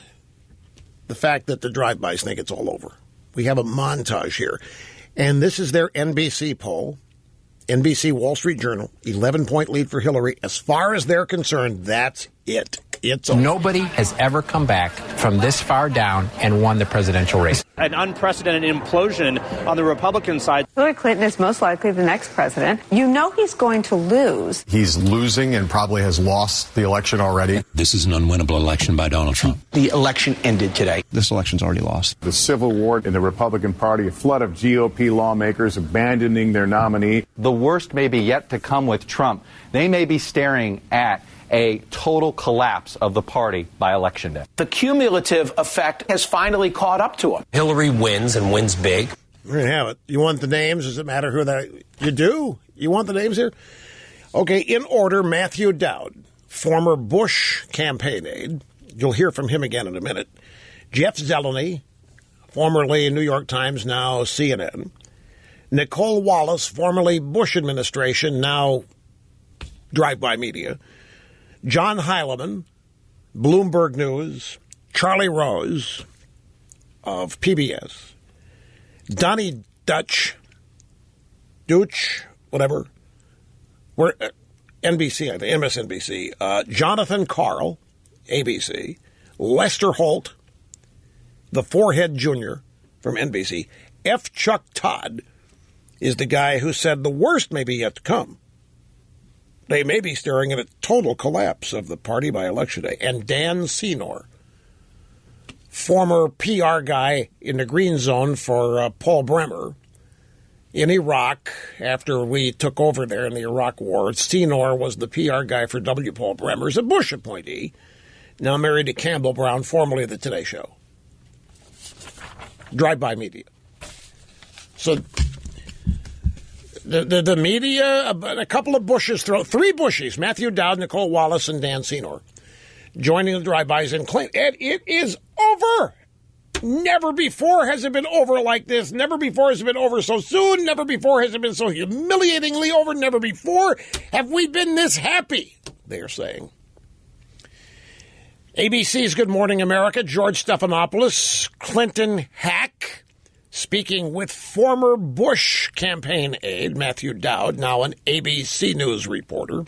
Speaker 2: the fact that the drive-bys think it's all over. We have a montage here. And this is their NBC poll. NBC Wall Street Journal, 11-point lead for Hillary. As far as they're concerned, that's it. It's over.
Speaker 9: Nobody has ever come back from this far down and won the presidential race.
Speaker 10: An unprecedented implosion on the Republican side.
Speaker 11: Hillary Clinton is most likely the next president. You know he's going to lose.
Speaker 12: He's losing and probably has lost the election already.
Speaker 13: This is an unwinnable election by Donald Trump.
Speaker 14: The election ended today.
Speaker 15: This election's already lost.
Speaker 16: The civil war in the Republican Party, a flood of GOP lawmakers abandoning their nominee.
Speaker 17: The worst may be yet to come with Trump. They may be staring at a total collapse of the party by Election Day.
Speaker 14: The cumulative effect has finally caught up to him.
Speaker 13: Hillary wins and wins big.
Speaker 2: We're going to have it. You want the names? Does it matter who that? You do? You want the names here? Okay, in order, Matthew Dowd, former Bush campaign aide. You'll hear from him again in a minute. Jeff Zeleny, formerly New York Times, now CNN. Nicole Wallace, formerly Bush administration, now Drive-By Media. John Heilemann, Bloomberg News. Charlie Rose of PBS. Donnie Deutsch, whatever. We're NBC, I think, MSNBC. Jonathan Karl, ABC. Lester Holt, the Forehead Jr. from NBC. F. Chuck Todd is the guy who said the worst may be yet to come. They may be staring at a total collapse of the party by Election Day. And Dan Senor, former PR guy in the Green Zone for Paul Bremer in Iraq after we took over there in the Iraq War. Senor was the PR guy for W. Paul Bremer. He's a Bush appointee, now married to Campbell Brown, formerly of the Today Show. Drive-By Media. So the media, a couple of Bushes, three Bushies, Matthew Dowd, Nicole Wallace, and Dan Senor, joining the drive-bys and claim, and it is over. Never before has it been over like this. Never before has it been over so soon. Never before has it been so humiliatingly over. Never before have we been this happy, they are saying. ABC's Good Morning America, George Stephanopoulos, Clinton hack, speaking with former Bush campaign aide Matthew Dowd, now an ABC News reporter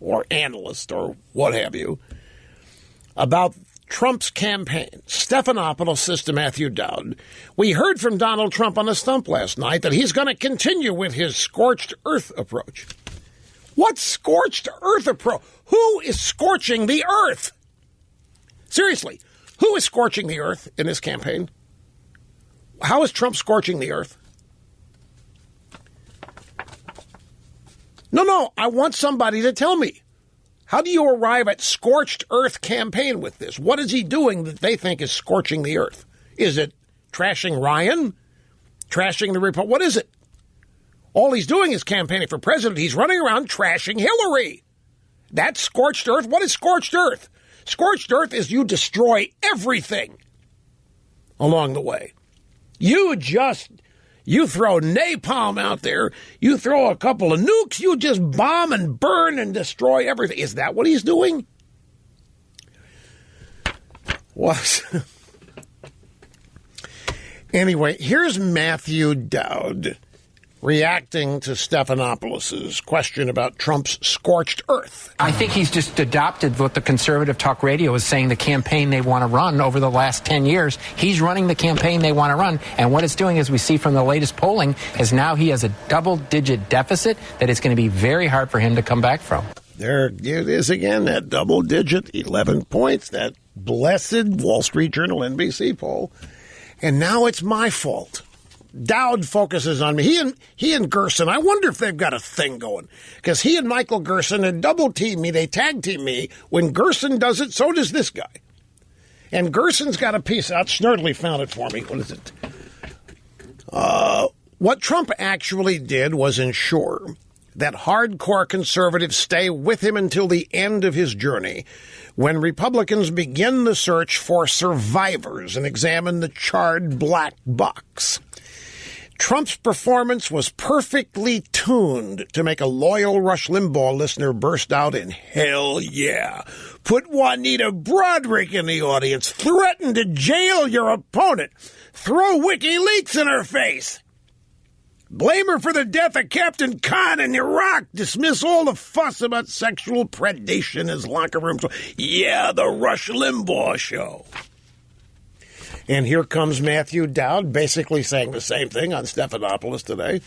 Speaker 2: or analyst or what have you, about Trump's campaign. Stephanopoulos says to Matthew Dowd, we heard from Donald Trump on the stump last night that he's going to continue with his scorched earth approach. What scorched earth approach? Who is scorching the earth? Seriously, who is scorching the earth in this campaign? How is Trump scorching the earth? No, I want somebody to tell me. How do you arrive at scorched earth campaign with this? What is he doing that they think is scorching the earth? Is it trashing Ryan? Trashing the Republic? What is it? All he's doing is campaigning for president. He's running around trashing Hillary. That's scorched earth. What is scorched earth? Scorched earth is you destroy everything along the way. You throw napalm out there, you throw a couple of nukes, you just bomb and burn and destroy everything. Is that what he's doing? What? Anyway, here's Matthew Dowd reacting to Stephanopoulos' question about Trump's scorched earth.
Speaker 9: I think he's just adopted what the conservative talk radio is saying, the campaign they want to run over the last 10 years. He's running the campaign they want to run. And what it's doing, as we see from the latest polling, is now he has a double-digit deficit that it's going to be very hard for him to come back from.
Speaker 2: There it is again, that double-digit, 11 points, that blessed Wall Street Journal NBC poll. And now it's my fault. Dowd focuses on me. He and Gerson, I wonder if they've got a thing going. Because he and Michael Gerson had double-teamed me. They tag-team me. When Gerson does it, so does this guy. And Gerson's got a piece out. Snerdley found it for me. What is it? What Trump actually did was ensure that hardcore conservatives stay with him until the end of his journey, when Republicans begin the search for survivors and examine the charred black box. Trump's performance was perfectly tuned to make a loyal Rush Limbaugh listener burst out in hell yeah. Put Juanita Broderick in the audience. Threaten to jail your opponent. Throw WikiLeaks in her face. Blame her for the death of Captain Khan in Iraq. Dismiss all the fuss about sexual predation in his locker room. Yeah, the Rush Limbaugh Show. And here comes Matthew Dowd basically saying the same thing on Stephanopoulos today.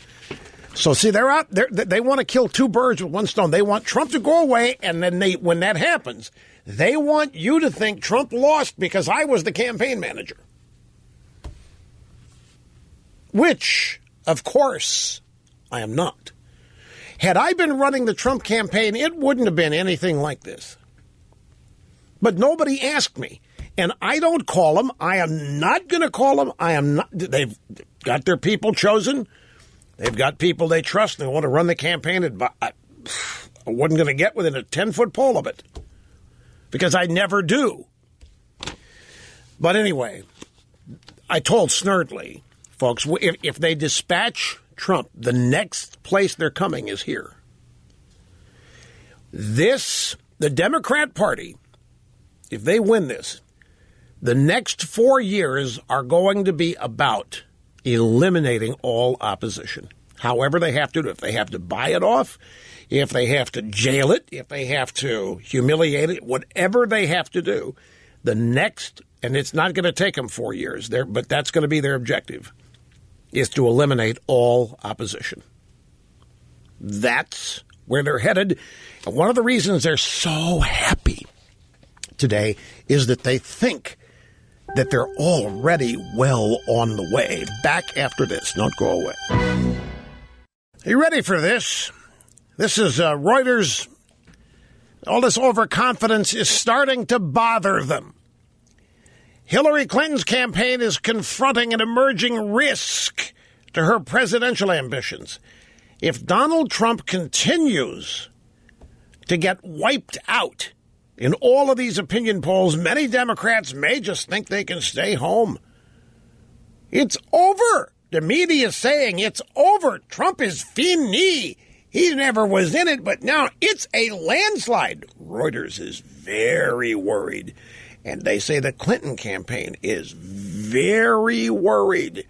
Speaker 2: So, see, they're out there. They want to kill two birds with one stone. They want Trump to go away, and then when that happens, they want you to think Trump lost because I was the campaign manager. Which, of course, I am not. Had I been running the Trump campaign, it wouldn't have been anything like this. But nobody asked me. And I don't call them. I am not going to call them. I am not. They've got their people chosen. They've got people they trust. They want to run the campaign. I wasn't going to get within a 10-foot pole of it because I never do. But anyway, I told Snerdley, folks, if they dispatch Trump, the next place they're coming is here. The Democrat Party, if they win this, the next 4 years are going to be about eliminating all opposition. However they have to do it. If they have to buy it off, if they have to jail it, if they have to humiliate it, whatever they have to do, the next, and it's not going to take them 4 years, but that's going to be their objective, is to eliminate all opposition. That's where they're headed. And one of the reasons they're so happy today is that they think that they're already well on the way. Back after this. Don't go away. Are you ready for this? This is Reuters. All this overconfidence is starting to bother them. Hillary Clinton's campaign is confronting an emerging risk to her presidential ambitions. If Donald Trump continues to get wiped out in all of these opinion polls, many Democrats may just think they can stay home. It's over. The media is saying it's over. Trump is fini. He never was in it, but now it's a landslide. Reuters is very worried. And they say the Clinton campaign is very worried.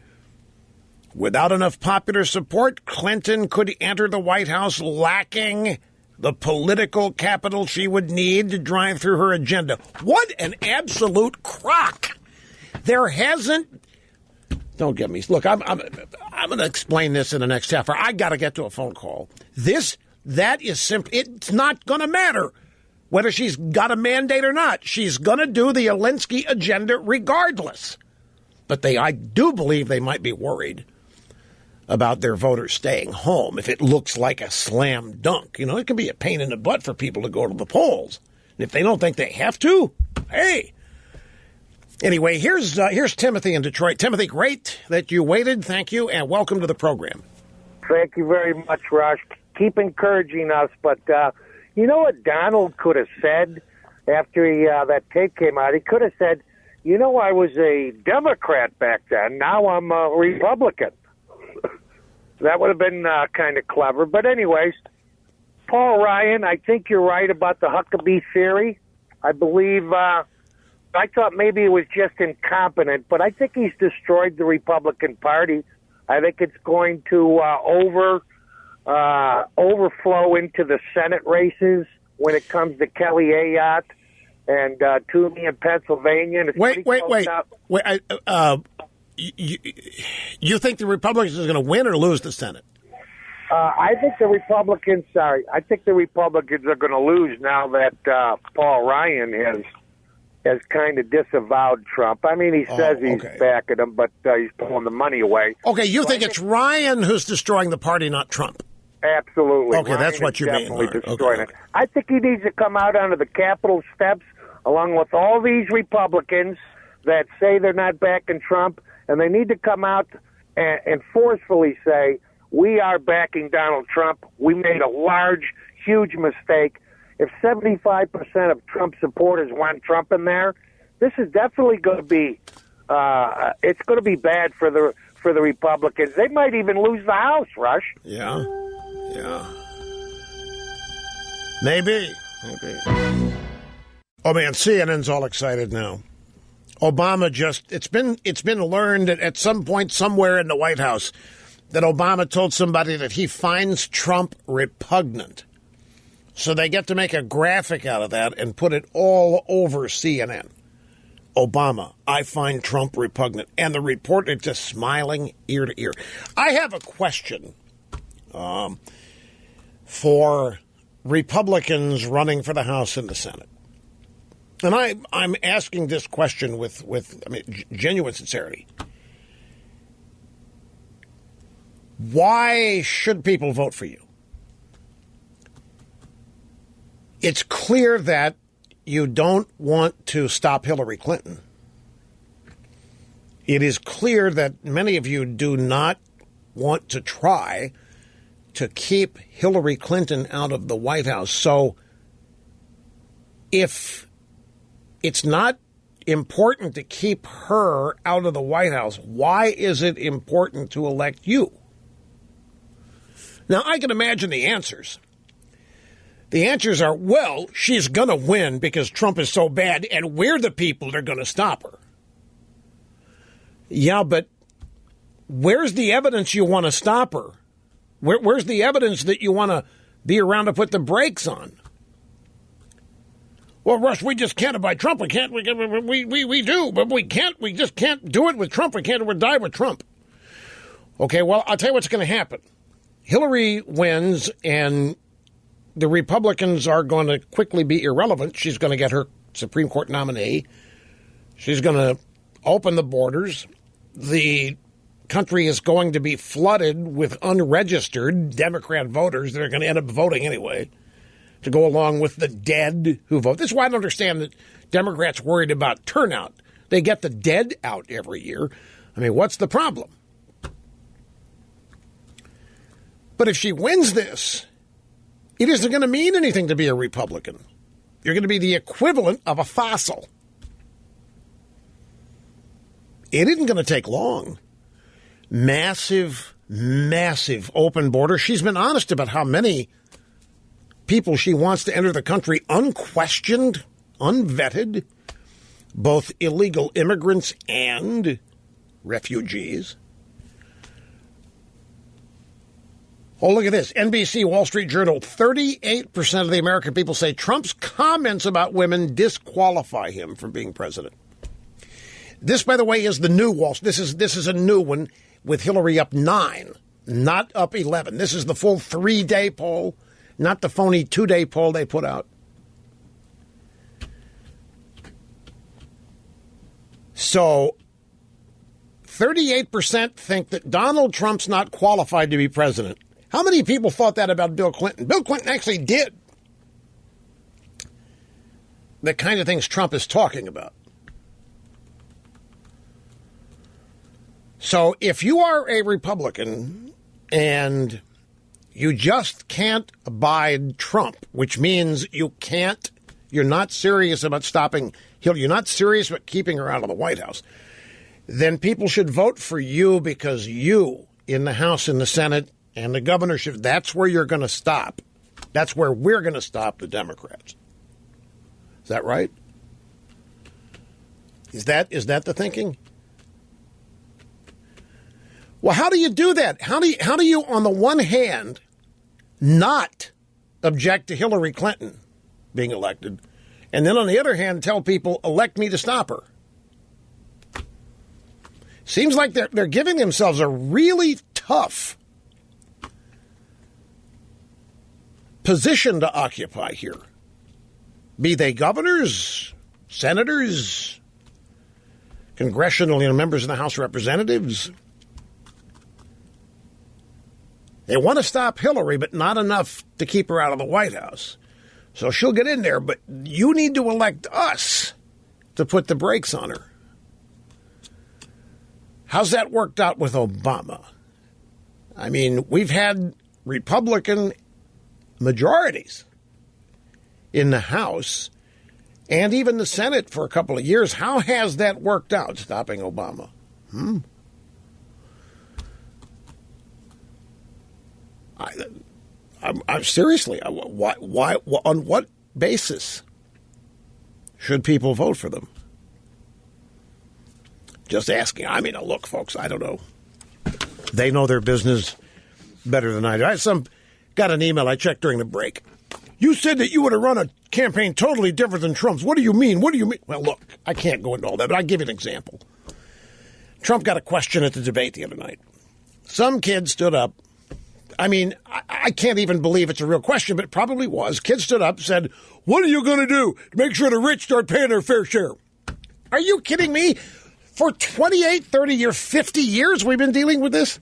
Speaker 2: Without enough popular support, Clinton could enter the White House lacking the political capital she would need to drive through her agenda. What an absolute crock. There hasn't... Don't get me... Look, I'm going to explain this in the next half hour. I got to get to a phone call. That is simply... It's not going to matter whether she's got a mandate or not. She's going to do the Alinsky agenda regardless. But I do believe they might be worried about their voters staying home if it looks like a slam dunk. You know, it can be a pain in the butt for people to go to the polls. And if they don't think they have to, hey. Anyway, here's Timothy in Detroit. Timothy, great that you waited. Thank you, and welcome to the program.
Speaker 15: Thank you very much, Rush. Keep encouraging us. But you know what Donald could have said after that tape came out? He could have said, you know, I was a Democrat back then. Now I'm a Republican. That would have been kind of clever. But anyways, Paul Ryan, I think you're right about the Huckabee theory. I believe, I thought maybe it was just incompetent, but I think he's destroyed the Republican Party. I think it's going to overflow into the Senate races when it comes to Kelly Ayotte and Toomey in Pennsylvania. And
Speaker 2: wait. You think the Republicans are going to win or lose the Senate?
Speaker 15: I think the Republicans are going to lose now that Paul Ryan has kind of disavowed Trump. I mean, he says he's backing him, but he's pulling the money away.
Speaker 2: Okay, you think it's Ryan who's destroying the party, not Trump?
Speaker 15: Absolutely.
Speaker 2: Okay,
Speaker 15: Ryan
Speaker 2: that's what you mean.
Speaker 15: Definitely destroying it. I think he needs to come out onto the Capitol steps along with all these Republicans that say they're not backing Trump, and they need to come out and forcefully say, we are backing Donald Trump. We made a large, huge mistake. If 75% of Trump supporters want Trump in there, this is definitely going to be it's going to be bad for the Republicans. They might even lose the House, Rush.
Speaker 2: Yeah. Maybe. Oh man, CNN's all excited now. Obama it's been learned at some point somewhere in the White House that Obama told somebody that he finds Trump repugnant. So they get to make a graphic out of that and put it all over CNN. Obama, I find Trump repugnant. And the reporter just smiling ear to ear. I have a question for Republicans running for the House and the Senate. And I'm asking this question with genuine sincerity. Why should people vote for you? It's clear that you don't want to stop Hillary Clinton. It is clear that many of you do not want to try to keep Hillary Clinton out of the White House. So if it's not important to keep her out of the White House, why is it important to elect you? Now, I can imagine the answers. The answers are, well, she's going to win because Trump is so bad, and we're the people that are going to stop her. Yeah, but where's the evidence you want to stop her? Where's the evidence that you want to be around to put the brakes on? Well, Rush, we just can't abide Trump. We do, but we can't. We just can't do it with Trump. We can't die with Trump. Okay, well, I'll tell you what's going to happen. Hillary wins, and the Republicans are going to quickly be irrelevant. She's going to get her Supreme Court nominee. She's going to open the borders. The country is going to be flooded with unregistered Democrat voters that are going to end up voting anyway to go along with the dead who vote. This is why I don't understand that Democrats worried about turnout. They get the dead out every year. I mean, what's the problem? But if she wins this, it isn't going to mean anything to be a Republican. You're going to be the equivalent of a fossil. It isn't going to take long. Massive, massive open border. She's been honest about how many people she wants to enter the country unquestioned, unvetted, both illegal immigrants and refugees. Oh, look at this. NBC, Wall Street Journal. 38% of the American people say Trump's comments about women disqualify him from being president. This, by the way, is the new Wall Street. This is a new one with Hillary up 9, not up 11. This is the full 3-day poll, not the phony 2-day poll they put out. So 38% think that Donald Trump's not qualified to be president. How many people thought that about Bill Clinton? Bill Clinton actually did the kind of things Trump is talking about. So if you are a Republican and you just can't abide Trump, which means you're not serious about stopping Hillary, you're not serious about keeping her out of the White House, then people should vote for you because you, in the House and the Senate and the governorship, that's where you're going to stop. That's where we're going to stop the Democrats. Is that right? Is that the thinking? Well, how do you do that? How do you, on the one hand, not object to Hillary Clinton being elected, and then on the other hand tell people, elect me to stop her? Seems like they're giving themselves a really tough position to occupy here. Be they governors, senators, congressional members of the House of Representatives. They want to stop Hillary, but not enough to keep her out of the White House. So she'll get in there, but you need to elect us to put the brakes on her. How's that worked out with Obama? I mean, we've had Republican majorities in the House and even the Senate for a couple of years. How has that worked out, stopping Obama? I'm seriously, why, on what basis should people vote for them? Just asking. I mean, look, folks, I don't know. They know their business better than I do. I got an email I checked during the break. You said that you would have run a campaign totally different than Trump's. What do you mean? What do you mean? Well, look, I can't go into all that, but I'll give you an example. Trump got a question at the debate the other night. Some kid stood up. I mean, I can't even believe it's a real question, but it probably was. Kid stood up and said, what are you going to do to make sure the rich start paying their fair share? Are you kidding me? For 28, 30 years, 50 years we've been dealing with this?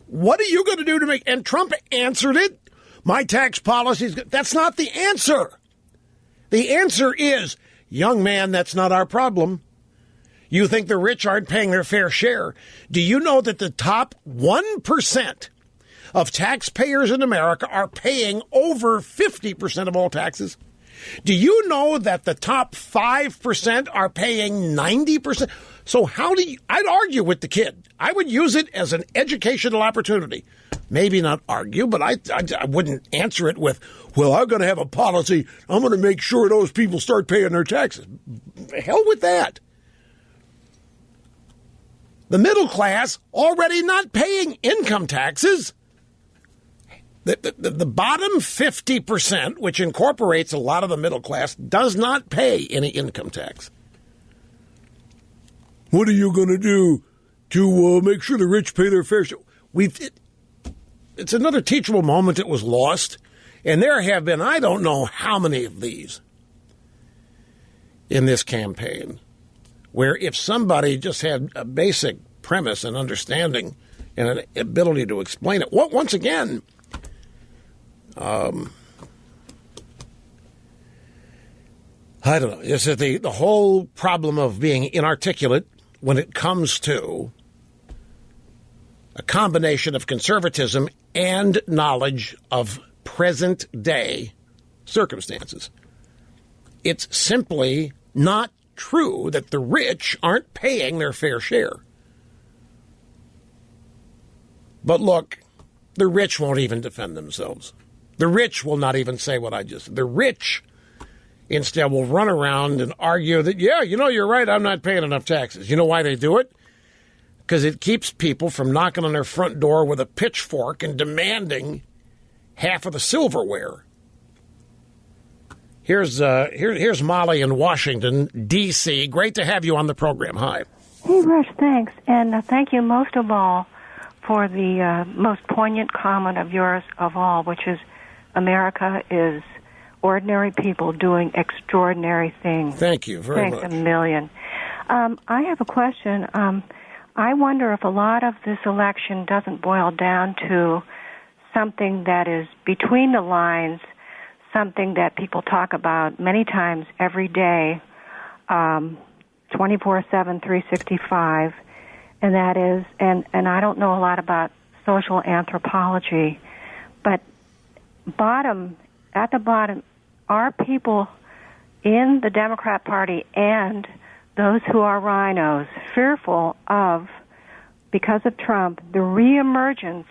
Speaker 2: What are you going to do to make... And Trump answered it. My tax policies... That's not the answer. The answer is, young man, that's not our problem. You think the rich aren't paying their fair share. Do you know that the top 1% of taxpayers in America are paying over 50% of all taxes? Do you know that the top 5% are paying 90%? So I'd argue with the kid. I would use it as an educational opportunity. Maybe not argue, but I wouldn't answer it with, well, I'm going to have a policy. I'm going to make sure those people start paying their taxes. Hell with that. The middle class already not paying income taxes. The bottom 50%, which incorporates a lot of the middle class, does not pay any income tax. What are you going to do to make sure the rich pay their fair share? It's another teachable moment that was lost, and there have been I don't know how many of these in this campaign, where if somebody just had a basic premise and understanding and an ability to explain it, once again, I don't know. It's the whole problem of being inarticulate when it comes to a combination of conservatism and knowledge of present-day circumstances. It's simply not true that the rich aren't paying their fair share. But look, the rich won't even defend themselves. The rich will not even say what I just said. The rich instead will run around and argue that, yeah, you're right, I'm not paying enough taxes. You know why they do it? Because it keeps people from knocking on their front door with a pitchfork and demanding half of the silverware. Here's Molly in Washington, D.C. Great to have you on the program. Hi.
Speaker 18: Hey, Rush, thanks. And thank you most of all for the most poignant comment of yours of all, which is America is ordinary people doing extraordinary things.
Speaker 2: Thank you very much.
Speaker 18: Thanks a million. I have a question. I wonder if a lot of this election doesn't boil down to something that is between the lines, something that people talk about many times every day, 24/7, 365, and that is, and I don't know a lot about social anthropology, but at the bottom are people in the Democrat Party and those who are rhinos fearful of, because of Trump, the reemergence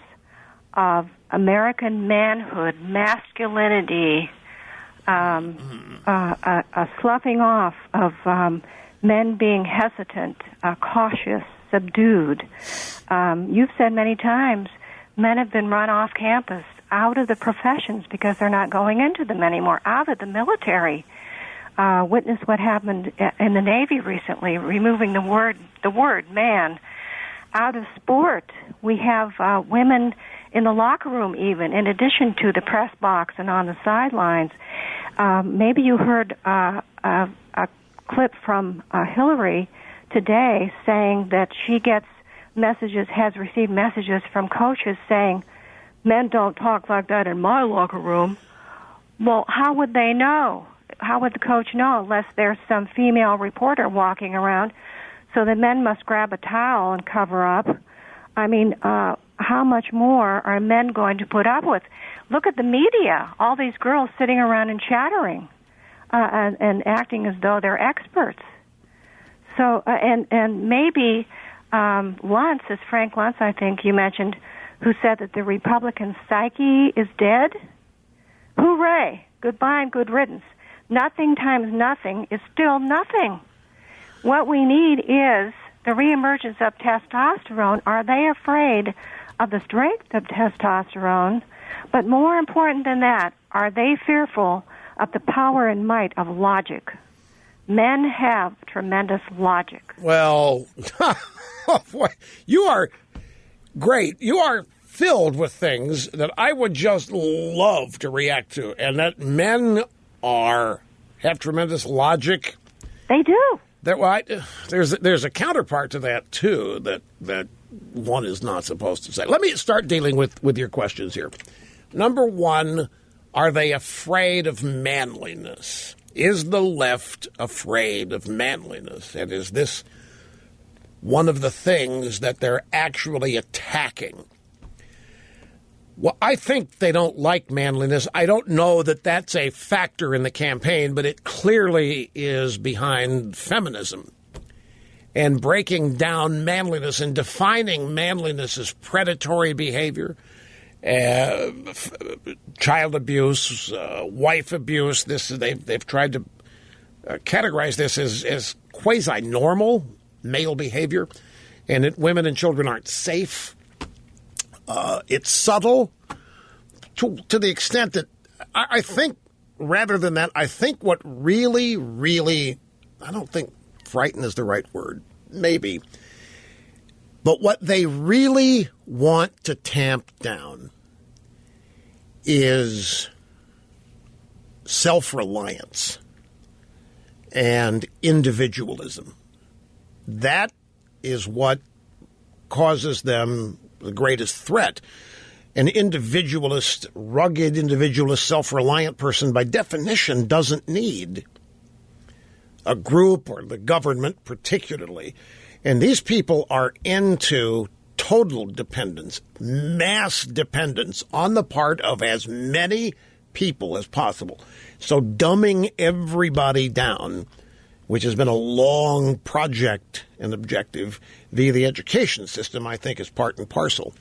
Speaker 18: of American manhood, masculinity, a sloughing off of men being hesitant, cautious, subdued. You've said many times men have been run off campus, out of the professions because they're not going into them anymore, out of the military. Witness what happened in the Navy recently, removing the word man out of sport. We have women in the locker room, even in addition to the press box and on the sidelines. Maybe you heard a clip from Hillary today saying that she has received messages from coaches saying, men don't talk like that in my locker room. Well, how would they know? How would the coach know unless there's some female reporter walking around? So the men must grab a towel and cover up. I mean, how much more are men going to put up with? Look at the media, all these girls sitting around and chattering and acting as though they're experts. So, and maybe Luntz, as Frank Luntz, I think you mentioned, who said that the Republican psyche is dead. Hooray! Goodbye and good riddance. Nothing times nothing is still nothing. What we need is the reemergence of testosterone. Are they afraid of the strength of testosterone? But more important than that, are they fearful of the power and might of logic? Men have tremendous logic.
Speaker 2: Well, you are great. You are filled with things that I would just love to react to, and that men have tremendous logic.
Speaker 18: They do.
Speaker 2: There's a counterpart to that too that one is not supposed to say. Let me start dealing with your questions here. Number one, are they afraid of manliness? Is the left afraid of manliness? And is this one of the things that they're actually attacking? Well, I think they don't like manliness. I don't know that that's a factor in the campaign, but it clearly is behind feminism and breaking down manliness and defining manliness as predatory behavior, child abuse, wife abuse. They've tried to categorize this as quasi-normal male behavior, and that women and children aren't safe. It's subtle to the extent that I think, rather than that, I think what really, I don't think frighten is the right word, maybe, but what they really want to tamp down is self-reliance and individualism. That is what causes them the greatest threat. An individualist, rugged individualist, self-reliant person, by definition, doesn't need a group or the government particularly. And these people are into total dependence, mass dependence on the part of as many people as possible. So dumbing everybody down, which has been a long project and objective via the education system, I think is part and parcel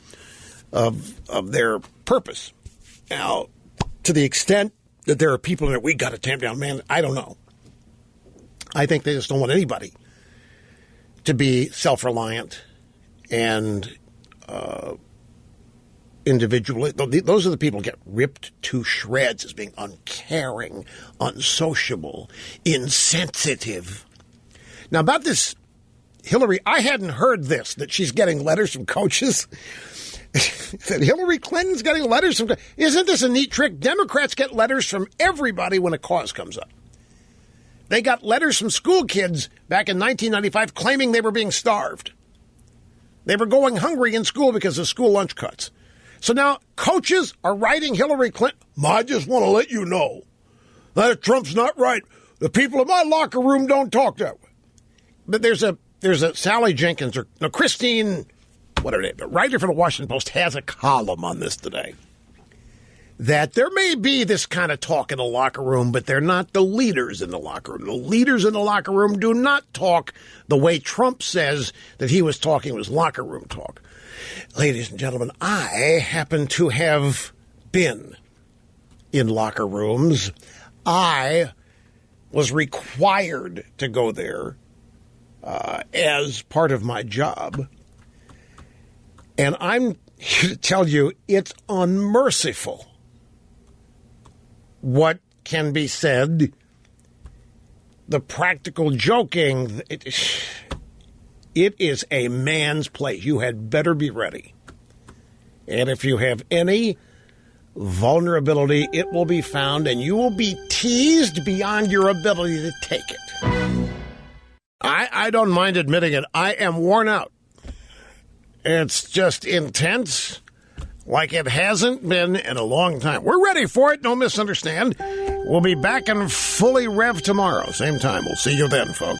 Speaker 2: of their purpose. Now, to the extent that there are people in it, we got to tamp down, man, I don't know. I think they just don't want anybody to be self-reliant and individual. Those are the people who get ripped to shreds as being uncaring, unsociable, insensitive. Now, about this Hillary, I hadn't heard this, that she's getting letters from coaches. That Hillary Clinton's getting letters from... Isn't this a neat trick? Democrats get letters from everybody when a cause comes up. They got letters from school kids back in 1995 claiming they were being starved. They were going hungry in school because of school lunch cuts. So now coaches are writing Hillary Clinton, I just want to let you know that Trump's not right. The people in my locker room don't talk that way. But there's a Sally Jenkins or no, Christine, what are they? The writer for the Washington Post has a column on this today. That there may be this kind of talk in the locker room, but they're not the leaders in the locker room. The leaders in the locker room do not talk the way Trump says that he was talking was locker room talk. Ladies and gentlemen, I happen to have been in locker rooms. I was required to go there as part of my job. And I'm here to tell you it's unmerciful what can be said, the practical joking. It is a man's place. You had better be ready. And if you have any vulnerability, it will be found, and you will be teased beyond your ability to take it. I don't mind admitting it. I am worn out. It's just intense, like it hasn't been in a long time. We're ready for it, don't misunderstand. We'll be back in fully rev tomorrow, same time. We'll see you then, folks.